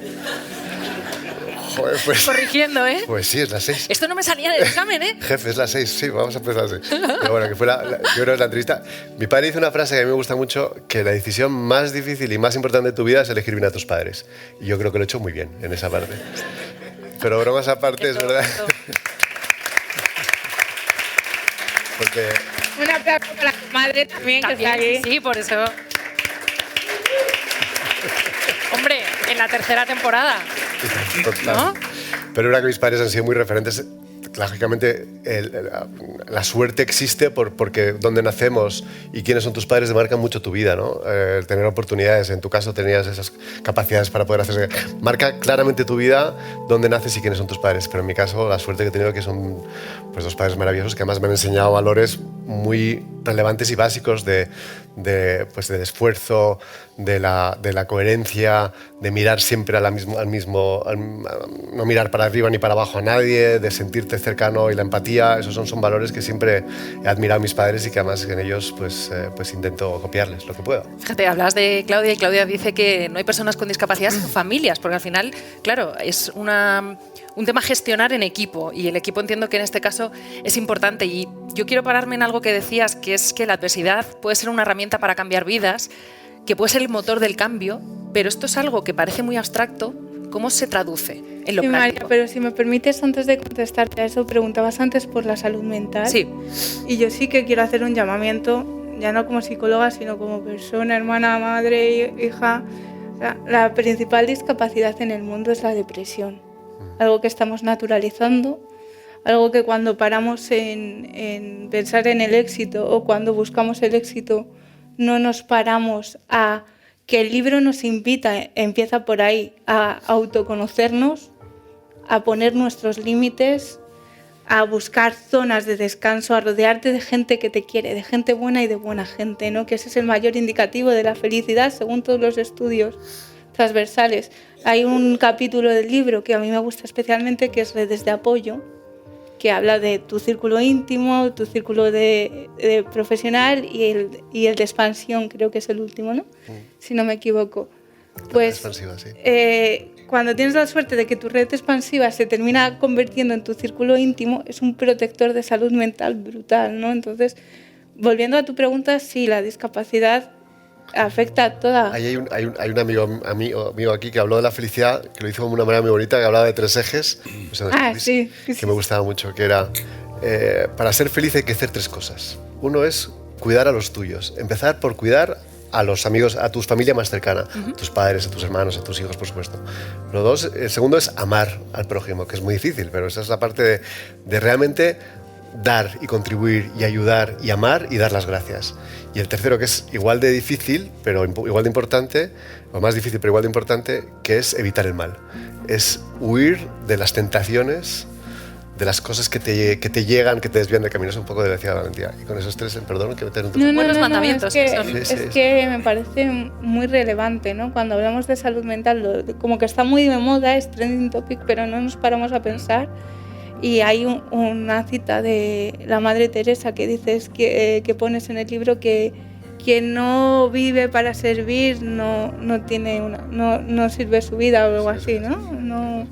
Joder, pues, corrigiendo, ¿eh? Pues sí, es la 6. Esto no me salía del examen, ¿eh? Jefe, es la 6, sí, vamos a empezar la 6. Pero bueno, que fue yo creo que es la entrevista. Mi padre dice una frase que a mí me gusta mucho, que la decisión más difícil y más importante de tu vida es elegir bien a tus padres. Y yo creo que lo he hecho muy bien en esa parte. Pero bromas aparte, es verdad. Porque... Un aplauso para tu madre también, que está aquí. Sí, por eso. Hombre, en la tercera temporada. ¿No? Pero era que mis padres han sido muy referentes. Lógicamente, la suerte existe porque donde nacemos y quiénes son tus padres marcan mucho tu vida, ¿no? El tener oportunidades, en tu caso tenías esas capacidades para poder hacer... Marca claramente tu vida donde naces y quiénes son tus padres, pero en mi caso la suerte que he tenido que son pues, dos padres maravillosos que además me han enseñado valores muy relevantes y básicos de esfuerzo, de la coherencia, de mirar siempre al mismo, no mirar para arriba ni para abajo a nadie, de sentirte cercano y la empatía. Esos son valores que siempre he admirado a mis padres y que además en ellos pues intento copiarles lo que puedo. Fíjate, hablas de Claudia y Claudia dice que no hay personas con discapacidad sino familias, porque al final, claro, es un tema gestionar en equipo y el equipo entiendo que en este caso es importante. Y yo quiero pararme en algo que decías, que es que la adversidad puede ser una herramienta para cambiar vidas, que puede ser el motor del cambio, pero esto es algo que parece muy abstracto. ¿Cómo se traduce en lo práctico? María, pero si me permites, antes de contestarte a eso, preguntabas antes por la salud mental. Sí. Y yo sí que quiero hacer un llamamiento, ya no como psicóloga, sino como persona, hermana, madre, hija. La principal discapacidad en el mundo es la depresión. Algo que estamos naturalizando, algo que cuando paramos en pensar en el éxito o cuando buscamos el éxito no nos paramos a que el libro nos invita, empieza por ahí, a autoconocernos, a poner nuestros límites, a buscar zonas de descanso, a rodearte de gente que te quiere, de gente buena y de buena gente, ¿no? Que ese es el mayor indicativo de la felicidad según todos los estudios transversales. Hay un capítulo del libro que a mí me gusta especialmente, que es Redes de Apoyo, que habla de tu círculo íntimo, tu círculo de profesional y el de expansión, creo que es el último, ¿no? Si no me equivoco. Pues expansiva, sí. Cuando tienes la suerte de que tu red expansiva se termina convirtiendo en tu círculo íntimo, es un protector de salud mental brutal, ¿no? Entonces, volviendo a tu pregunta, sí, la discapacidad afecta a toda... Hay un amigo aquí que habló de la felicidad, que lo hizo de una manera muy bonita, que hablaba de 3 ejes, sí. Que me gustaba mucho, que era, para ser feliz hay que hacer 3 cosas. Uno es cuidar a los tuyos, empezar por cuidar a los amigos, a tu familia más cercana, a tus padres, a tus hermanos, a tus hijos, por supuesto. El segundo es amar al prójimo, que es muy difícil, pero esa es la parte de realmente dar y contribuir y ayudar y amar y dar las gracias. Y el tercero, que es igual de difícil, pero igual de importante, o más difícil pero igual de importante, que es evitar el mal. Es huir de las tentaciones de las cosas que te llegan, que te desvían de camino, es un poco de la valentía. Y con esos 3, perdón, que me tengo buenos mandamientos. Es que me parece muy relevante, ¿no? Cuando hablamos de salud mental, como que está muy de moda, es trending topic, pero no nos paramos a pensar. Y hay una cita de la Madre Teresa que dices que pones en el libro que quien no vive para servir no sirve su vida o algo así, ¿no?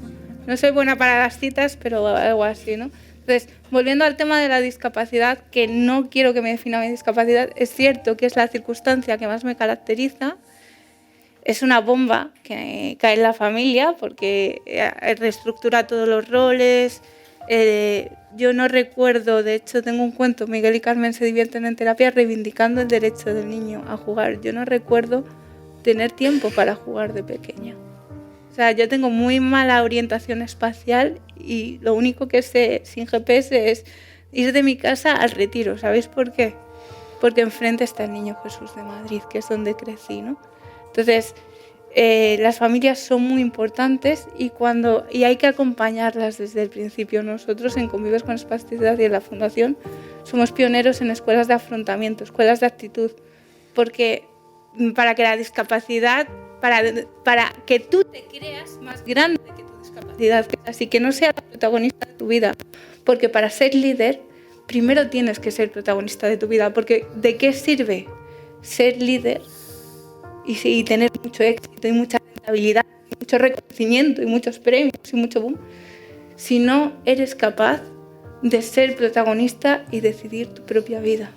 No soy buena para las citas, pero algo así, ¿no? Entonces, volviendo al tema de la discapacidad, que no quiero que me defina mi discapacidad, es cierto que es la circunstancia que más me caracteriza, es una bomba que cae en la familia porque reestructura todos los roles. Yo no recuerdo, de hecho tengo un cuento, Miguel y Carmen se divierten en terapia reivindicando el derecho del niño a jugar. Yo no recuerdo tener tiempo para jugar de pequeña. O sea, yo tengo muy mala orientación espacial y lo único que sé sin GPS es ir de mi casa al Retiro. ¿Sabéis por qué? Porque enfrente está el Niño Jesús de Madrid, que es donde crecí, ¿no? Entonces, las familias son muy importantes y hay que acompañarlas desde el principio. Nosotros en Convives con Discapacidad y en la Fundación somos pioneros en escuelas de afrontamiento, escuelas de actitud, porque para que la discapacidad, para que tú te creas más grande que tu discapacidad, así que no sea la protagonista de tu vida, porque para ser líder primero tienes que ser protagonista de tu vida, porque ¿de qué sirve ser líder y tener mucho éxito y mucha rentabilidad, y mucho reconocimiento y muchos premios y mucho boom, si no eres capaz de ser protagonista y decidir tu propia vida?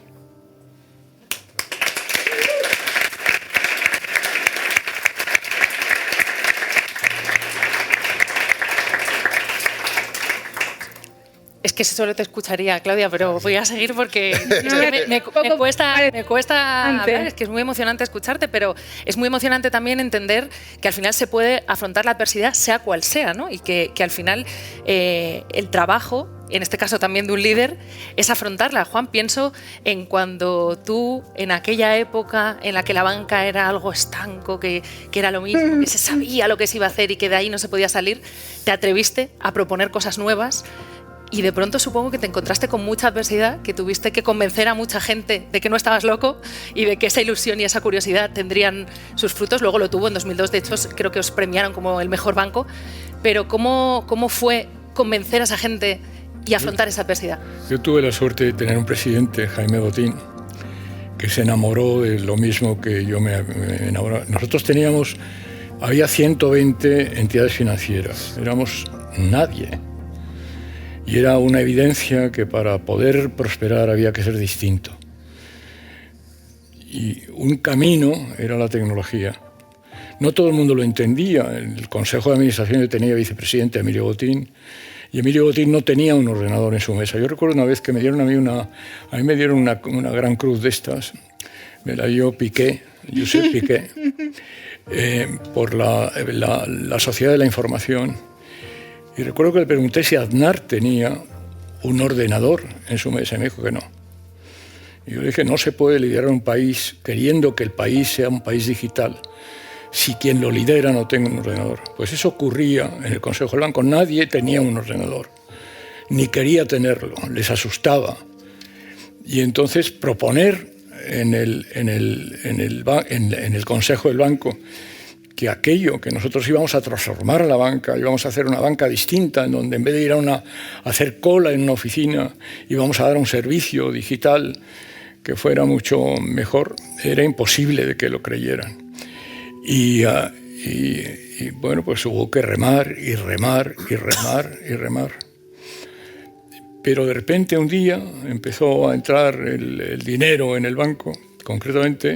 Es que solo te escucharía, Claudia, pero voy a seguir porque me cuesta hablar. Es que es muy emocionante escucharte, pero es muy emocionante también entender que al final se puede afrontar la adversidad sea cual sea, ¿no? Y que al final el trabajo, en este caso también de un líder, es afrontarla. Juan, pienso en cuando tú, en aquella época en la que la banca era algo estanco, que era lo mismo, que se sabía lo que se iba a hacer y que de ahí no se podía salir, te atreviste a proponer cosas nuevas. Y de pronto supongo que te encontraste con mucha adversidad, que tuviste que convencer a mucha gente de que no estabas loco y de que esa ilusión y esa curiosidad tendrían sus frutos. Luego lo tuvo en 2002, de hecho creo que os premiaron como el mejor banco. Pero ¿cómo fue convencer a esa gente y afrontar esa adversidad? Yo tuve la suerte de tener un presidente, Jaime Botín, que se enamoró de lo mismo que yo me enamoré. Nosotros había 120 entidades financieras, éramos nadie. Y era una evidencia que para poder prosperar había que ser distinto. Y un camino era la tecnología. No todo el mundo lo entendía. En el Consejo de Administración yo tenía vicepresidente a Emilio Botín, y Emilio Botín no tenía un ordenador en su mesa. Yo recuerdo una vez que me dieron a mí me dieron una gran cruz de estas, me la dio Piqué, Josep Piqué, por la Sociedad de la Información. Y recuerdo que le pregunté si Aznar tenía un ordenador en su mesa y me dijo que no. Y yo le dije, no se puede liderar un país queriendo que el país sea un país digital si quien lo lidera no tenga un ordenador. Pues eso ocurría en el Consejo del Banco. Nadie tenía un ordenador, ni quería tenerlo, les asustaba. Y entonces proponer en el Consejo del Banco que aquello que nosotros íbamos a transformar a la banca, íbamos a hacer una banca distinta, en donde en vez de ir a hacer cola en una oficina, íbamos a dar un servicio digital que fuera mucho mejor, era imposible de que lo creyeran. Y bueno, pues hubo que remar y remar y remar y remar. Pero de repente un día empezó a entrar el dinero en el banco, concretamente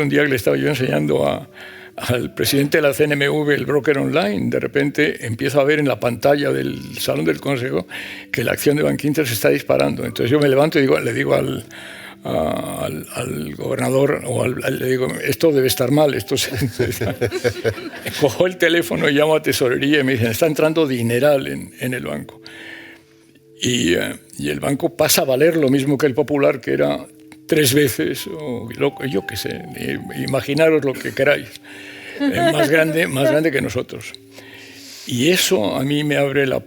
un día que le estaba yo enseñando al presidente de la CNMV, el broker online, de repente empiezo a ver en la pantalla del salón del consejo que la acción de Bankinter se está disparando. Entonces yo me levanto y le digo al gobernador, le digo, esto debe estar mal, cojo el teléfono y llamo a tesorería y me dicen, está entrando dineral en el banco. Y el banco pasa a valer lo mismo que el Popular, que era 3 veces, o yo qué sé, imaginaros lo que queráis, más grande que nosotros. Y eso a mí me abre la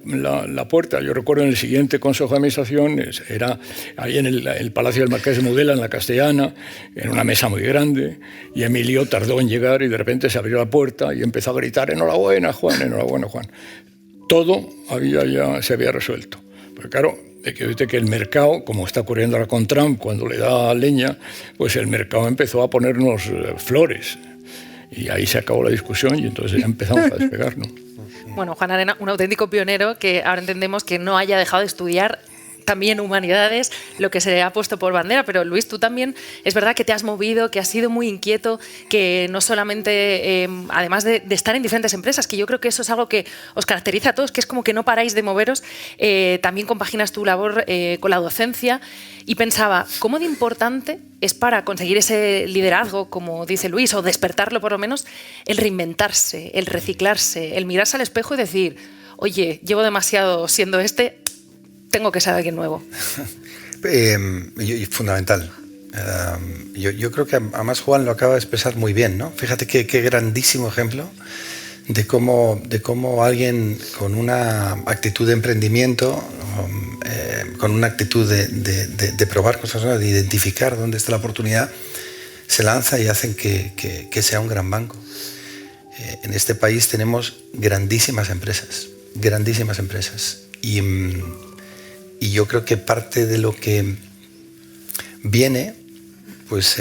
puerta. Yo recuerdo en el siguiente Consejo de Administración, era ahí en el Palacio del Marqués de Mudela, en la Castellana, en una mesa muy grande, y Emilio tardó en llegar y de repente se abrió la puerta y empezó a gritar: enhorabuena, Juan, enhorabuena, Juan. Todo se había resuelto. Pero claro, que el mercado, como está ocurriendo ahora con Trump, cuando le da leña, pues el mercado empezó a ponernos flores. Y ahí se acabó la discusión y entonces ya empezamos a despegar, ¿no? Bueno, Juan Arena, un auténtico pionero que ahora entendemos que no haya dejado de estudiar también humanidades, lo que se ha puesto por bandera. Pero Luis, tú también es verdad que te has movido, que has sido muy inquieto, que no solamente, además de estar en diferentes empresas, que yo creo que eso es algo que os caracteriza a todos, que es como que no paráis de moveros, también compaginas tu labor con la docencia. Y pensaba, ¿cómo de importante es para conseguir ese liderazgo, como dice Luis, o despertarlo por lo menos, el reinventarse, el reciclarse, el mirarse al espejo y decir: oye, llevo demasiado siendo tengo que ser alguien nuevo? Fundamental. Yo creo que además Juan lo acaba de expresar muy bien, ¿no? Fíjate qué grandísimo ejemplo de cómo alguien con una actitud de emprendimiento, con una actitud de probar cosas nuevas, de identificar dónde está la oportunidad, se lanza y hacen que sea un gran banco. En este país tenemos grandísimas empresas. Y yo creo que parte de lo que viene, pues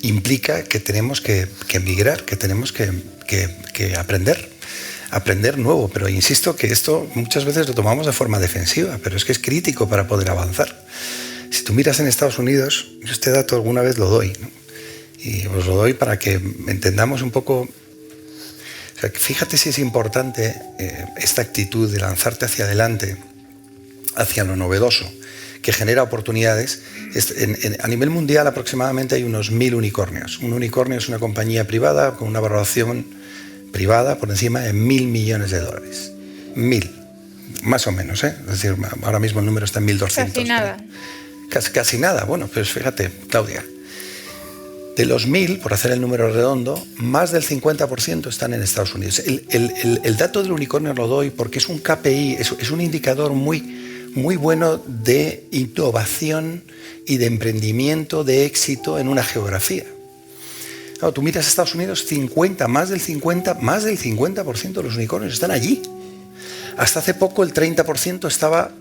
implica que tenemos que migrar, que tenemos que aprender nuevo. Pero insisto que esto muchas veces lo tomamos de forma defensiva, pero es que es crítico para poder avanzar. Si tú miras en Estados Unidos, yo este dato alguna vez lo doy, ¿no? Y os lo doy para que entendamos un poco. O sea, fíjate si es importante esta actitud de lanzarte hacia adelante, hacia lo novedoso, que genera oportunidades. A nivel mundial aproximadamente hay unos 1000 unicornios. Un unicornio es una compañía privada con una valoración privada por encima de $1.000 millones. 1000, más o menos, ¿eh? Es decir, ahora mismo el número está en 1200. Casi nada. Casi nada. Bueno, pues fíjate, Claudia, de los 1000, por hacer el número redondo, más del 50% están en Estados Unidos. El dato del unicornio lo doy porque es un KPI, es un indicador muy bueno de innovación y de emprendimiento, de éxito en una geografía. Claro, tú miras a Estados Unidos, más del 50% de los unicornios están allí. Hasta hace poco el 30% estaba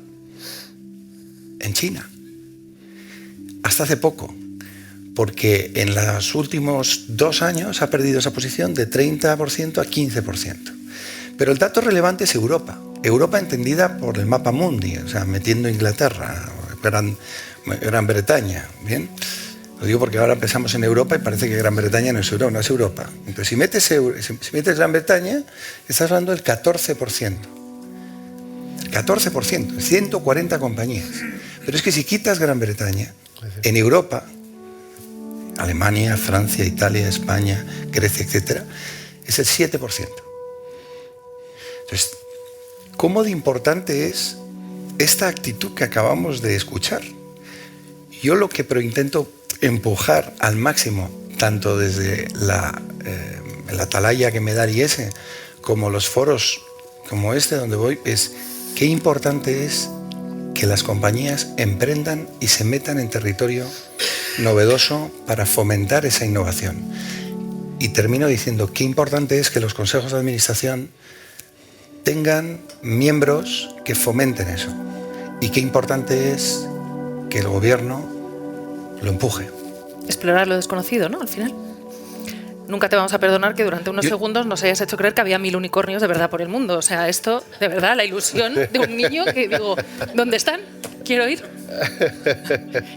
en China. Hasta hace poco. Porque en los últimos 2 años ha perdido esa posición de 30% a 15%. Pero el dato relevante es Europa. Europa entendida por el mapa mundi, o sea, metiendo Inglaterra, Gran Bretaña, ¿bien? Lo digo porque ahora empezamos en Europa y parece que Gran Bretaña no es Europa. Entonces, si metes Gran Bretaña, estás hablando del 14%. El 14%, 140 compañías. Pero es que si quitas Gran Bretaña, en Europa, Alemania, Francia, Italia, España, Grecia, etcétera, es el 7%. Entonces, ¿cómo de importante es esta actitud que acabamos de escuchar? Yo lo que intento empujar al máximo, tanto desde la atalaya que me da el IES, como los foros como este donde voy, es qué importante es que las compañías emprendan y se metan en territorio novedoso para fomentar esa innovación. Y termino diciendo qué importante es que los consejos de administración tengan miembros que fomenten eso. Y qué importante es que el gobierno lo empuje. Explorar lo desconocido, ¿no? Al final. Nunca te vamos a perdonar que durante unos segundos nos hayas hecho creer que había 1000 unicornios de verdad por el mundo. O sea, esto, de verdad, la ilusión de un niño que digo, ¿dónde están? Quiero ir.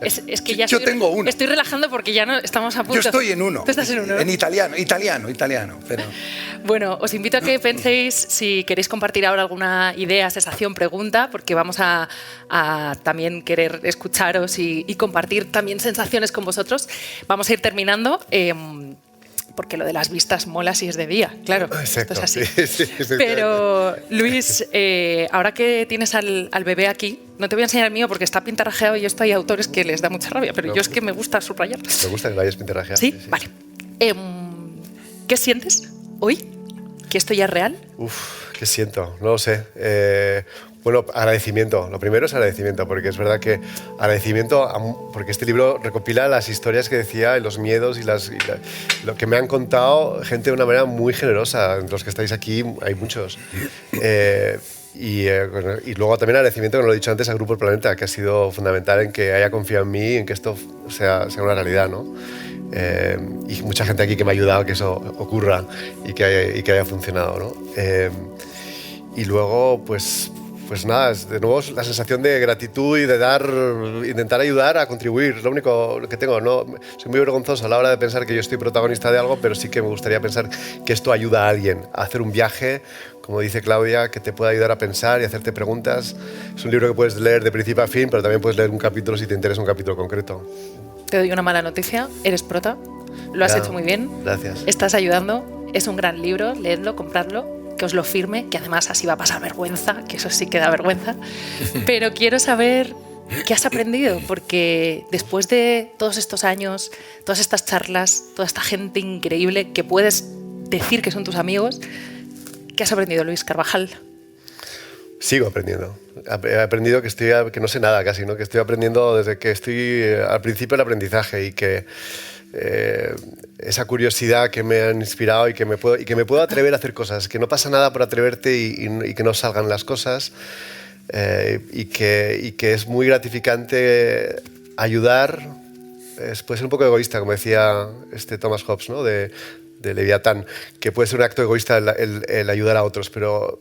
Es que ya yo tengo uno. Estoy relajando porque ya no estamos a punto. Yo estoy en uno. Tú estás en uno, ¿no? En italiano. Pero... Bueno, os invito a que penséis si queréis compartir ahora alguna idea, sensación, pregunta, porque vamos a también querer escucharos y compartir también sensaciones con vosotros. Vamos a ir terminando. Porque lo de las vistas mola si es de día, claro. Exacto. Esto es así. Sí, pero, Luis, ahora que tienes al bebé aquí, no te voy a enseñar el mío porque está pintarrajeado y esto hay autores que les da mucha rabia, pero yo es que me gusta subrayar. Me gusta que vayas pintarrajeado. ¿Sí? Vale. ¿Qué sientes hoy? que esto ya es real? ¿Qué siento? No lo sé. Bueno, agradecimiento. Lo primero es agradecimiento, porque es verdad que porque este libro recopila las historias que decía, y los miedos y lo que me han contado gente de una manera muy generosa. Entre los que estáis aquí hay muchos. Y luego también agradecimiento, como lo he dicho antes, al Grupo El Planeta, que ha sido fundamental en que haya confiado en mí y en que esto sea una realidad, ¿no? Y mucha gente aquí que me ha ayudado a que eso ocurra y que haya funcionado, ¿no? Y luego, pues nada, de nuevo la sensación de gratitud y de intentar ayudar a contribuir. Lo único que tengo, no, soy muy vergonzoso a la hora de pensar que yo estoy protagonista de algo, pero sí que me gustaría pensar que esto ayuda a alguien a hacer un viaje, como dice Claudia, que te pueda ayudar a pensar y hacerte preguntas. Es un libro que puedes leer de principio a fin, pero también puedes leer un capítulo si te interesa un capítulo concreto. Te doy una mala noticia, eres prota, lo has hecho muy bien. Gracias. Estás ayudando, es un gran libro, leedlo, compradlo, que os lo firme, que además así va a pasar vergüenza, que eso sí que da vergüenza. Pero quiero saber qué has aprendido, porque después de todos estos años, todas estas charlas, toda esta gente increíble que puedes decir que son tus amigos, ¿qué has aprendido, Luis Carvajal? Sigo aprendiendo. He aprendido que no sé nada casi, ¿no? Que estoy aprendiendo desde que estoy al principio del aprendizaje y que esa curiosidad que me han inspirado y que me puedo atrever a hacer cosas, que no pasa nada por atreverte y que no salgan las cosas, y que es muy gratificante ayudar. Puede ser un poco egoísta, como decía Thomas Hobbes, ¿no? de Leviatán, que puede ser un acto egoísta el ayudar a otros, pero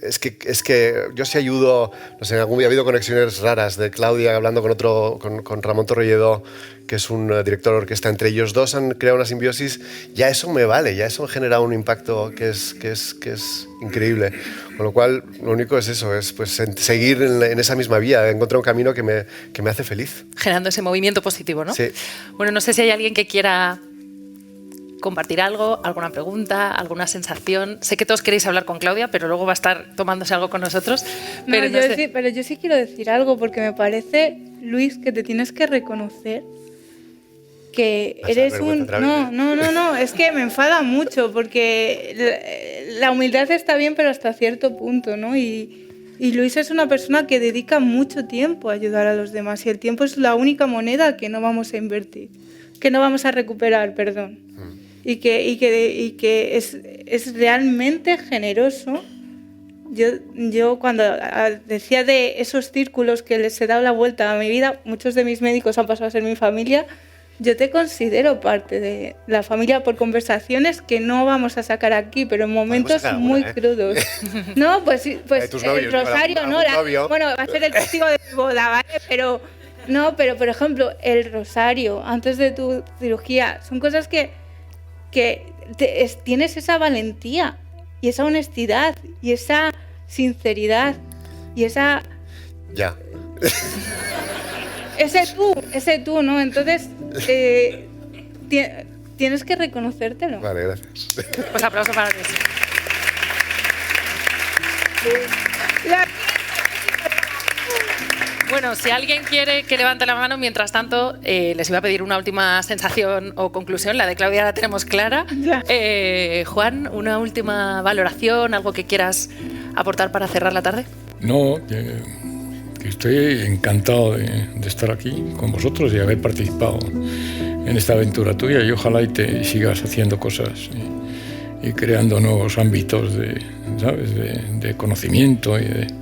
es que yo sí ayudo, no sé, en algún día ha habido conexiones raras de Claudia hablando con Ramón Torrelledó, que es un director de orquesta. Entre ellos dos han creado una simbiosis. Ya eso me vale, ya eso genera un impacto que es increíble. Con lo cual, lo único es eso, es pues seguir en esa misma vía, encontrar un camino que me hace feliz. Generando ese movimiento positivo, ¿no? Sí. Bueno, no sé si hay alguien que quiera compartir algo, alguna pregunta, alguna sensación. Sé que todos queréis hablar con Claudia, pero luego va a estar tomándose algo con nosotros. Pero, pero yo sí quiero decir algo, porque me parece, Luis, que te tienes que reconocer que eres un... No, es que me enfada mucho, porque la humildad está bien, pero hasta cierto punto, ¿no? Y Luis es una persona que dedica mucho tiempo a ayudar a los demás, y el tiempo es la única moneda que no vamos a invertir, que no vamos a recuperar, perdón. Y que es realmente generoso. Yo cuando decía de esos círculos que les he dado la vuelta a mi vida, muchos de mis médicos han pasado a ser mi familia. Yo te considero parte de la familia por conversaciones que no vamos a sacar aquí, pero en momentos muy crudos. No, pues el rosario, ¿no? Bueno, va a ser el testigo de mi boda, ¿vale? Pero por ejemplo, el rosario antes de tu cirugía son cosas que tienes esa valentía y esa honestidad y esa sinceridad y esa... Ya. Ese tú, ¿no? Entonces, tienes que reconocértelo. Vale, gracias. Pues aplauso para Luis. Bueno, si alguien quiere que levante la mano, mientras tanto, les iba a pedir una última sensación o conclusión. La de Claudia la tenemos clara. Juan, una última valoración, algo que quieras aportar para cerrar la tarde. No, que estoy encantado de estar aquí con vosotros y haber participado en esta aventura tuya, y ojalá y te sigas haciendo cosas y creando nuevos ámbitos de conocimiento y de...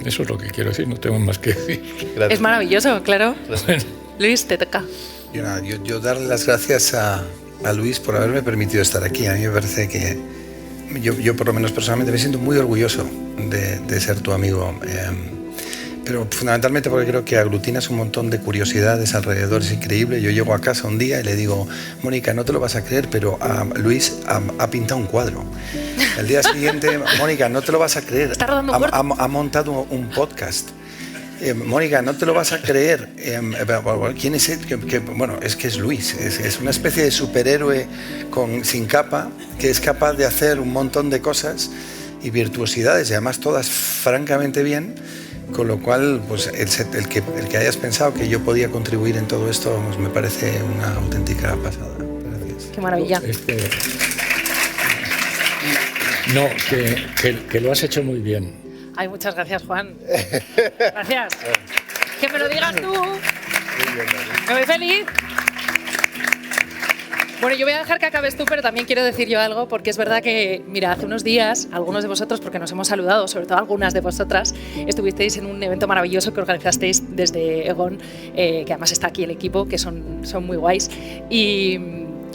Eso es lo que quiero decir, no tengo más que decir. Gracias. Es maravilloso, claro. Bueno. Luis, te toca. Yo darle las gracias a Luis por haberme permitido estar aquí. A mí me parece que yo por lo menos personalmente me siento muy orgulloso de ser tu amigo. Pero fundamentalmente porque creo que aglutinas un montón de curiosidades alrededor, es increíble. Yo llego a casa un día y le digo, Mónica, no te lo vas a creer, pero Luis ha pintado un cuadro. El día siguiente, Mónica, no te lo vas a creer, ha montado un podcast. Mónica, no te lo vas a creer. ¿Quién es él? Bueno, es que es Luis, es una especie de superhéroe sin capa, que es capaz de hacer un montón de cosas y virtuosidades, y además todas francamente bien. Con lo cual, pues el que hayas pensado que yo podía contribuir en todo esto, pues, me parece una auténtica pasada. Gracias. Qué maravilla. No, que lo has hecho muy bien. Ay, muchas gracias, Juan. Gracias. Que me lo digas tú. Me voy feliz. Bueno, yo voy a dejar que acabes tú, pero también quiero decir yo algo, porque es verdad que, mira, hace unos días, algunos de vosotros, porque nos hemos saludado, sobre todo algunas de vosotras, estuvisteis en un evento maravilloso que organizasteis desde Egon, que además está aquí el equipo, que son muy guays, y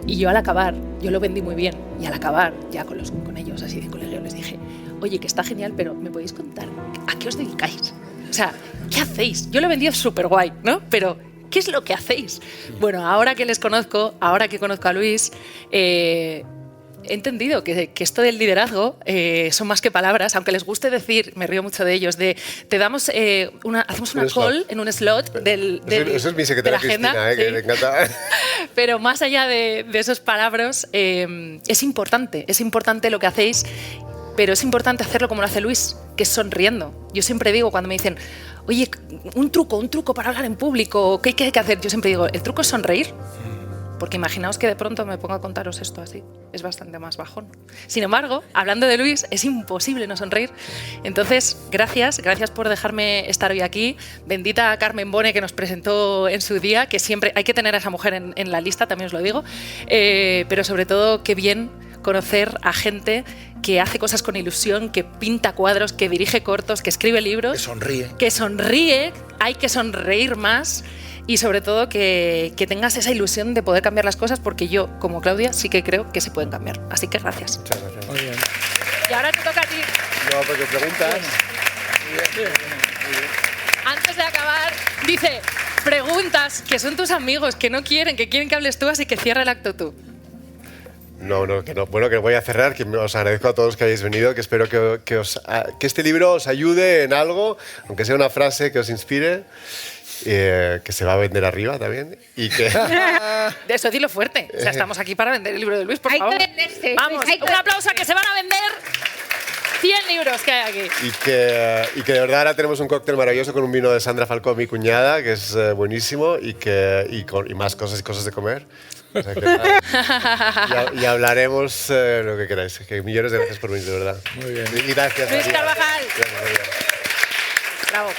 yo al acabar, yo lo vendí muy bien, y al acabar, ya con ellos, así de colegio, les dije, oye, que está genial, pero ¿me podéis contar a qué os dedicáis? O sea, ¿qué hacéis? Yo lo he vendido súper guay, ¿no? Pero ¿qué es lo que hacéis? Bueno, ahora que les conozco, ahora que conozco a Luis, he entendido que esto del liderazgo son más que palabras, aunque les guste decir, me río mucho de ellos, te damos hacemos una call en un slot eso es mi secretaria de la agenda, Cristina, que le encanta. Pero más allá de esos palabras, es importante lo que hacéis, pero es importante hacerlo como lo hace Luis, que es sonriendo. Yo siempre digo cuando me dicen, oye, un truco para hablar en público, ¿qué hay que hacer? Yo siempre digo, el truco es sonreír. Porque imaginaos que de pronto me pongo a contaros esto así. Es bastante más bajón. Sin embargo, hablando de Luis, es imposible no sonreír. Entonces, gracias por dejarme estar hoy aquí. Bendita Carmen Bone, que nos presentó en su día, que siempre hay que tener a esa mujer en la lista, también os lo digo. Pero sobre todo, qué bien conocer a gente que hace cosas con ilusión, que pinta cuadros, que dirige cortos, que escribe libros. Que sonríe. Hay que sonreír más. Y sobre todo que tengas esa ilusión de poder cambiar las cosas, porque yo, como Claudia, sí que creo que se pueden cambiar. Así que gracias. Muchas gracias. Muy bien. Y ahora te toca a ti. No, porque preguntas. Antes de acabar, dice, preguntas que son tus amigos, que quieren que hables tú, así que cierra el acto tú. No. Bueno, que voy a cerrar, que os agradezco a todos que hayáis venido, que espero que este libro os ayude en algo, aunque sea una frase que os inspire. Que se va a vender arriba también y que de eso dilo fuerte. O sea, estamos aquí para vender el libro de Luis, por favor. Vamos, un aplauso a que se van a vender 100 libros que hay aquí. Y que de verdad ahora tenemos un cóctel maravilloso con un vino de Sandra Falcó, mi cuñada, que es buenísimo y más cosas de comer. O sea que, y hablaremos lo que queráis. Que millones de gracias por venir, de verdad. Muy bien. Y gracias. Luis Carvajal. Gracias. Bravo.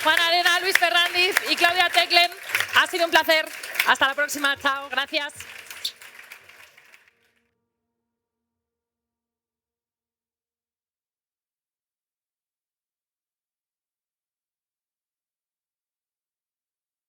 Juan Arena, Luis Ferrandiz y Claudia Teclen. Ha sido un placer. Hasta la próxima. Chao. Gracias.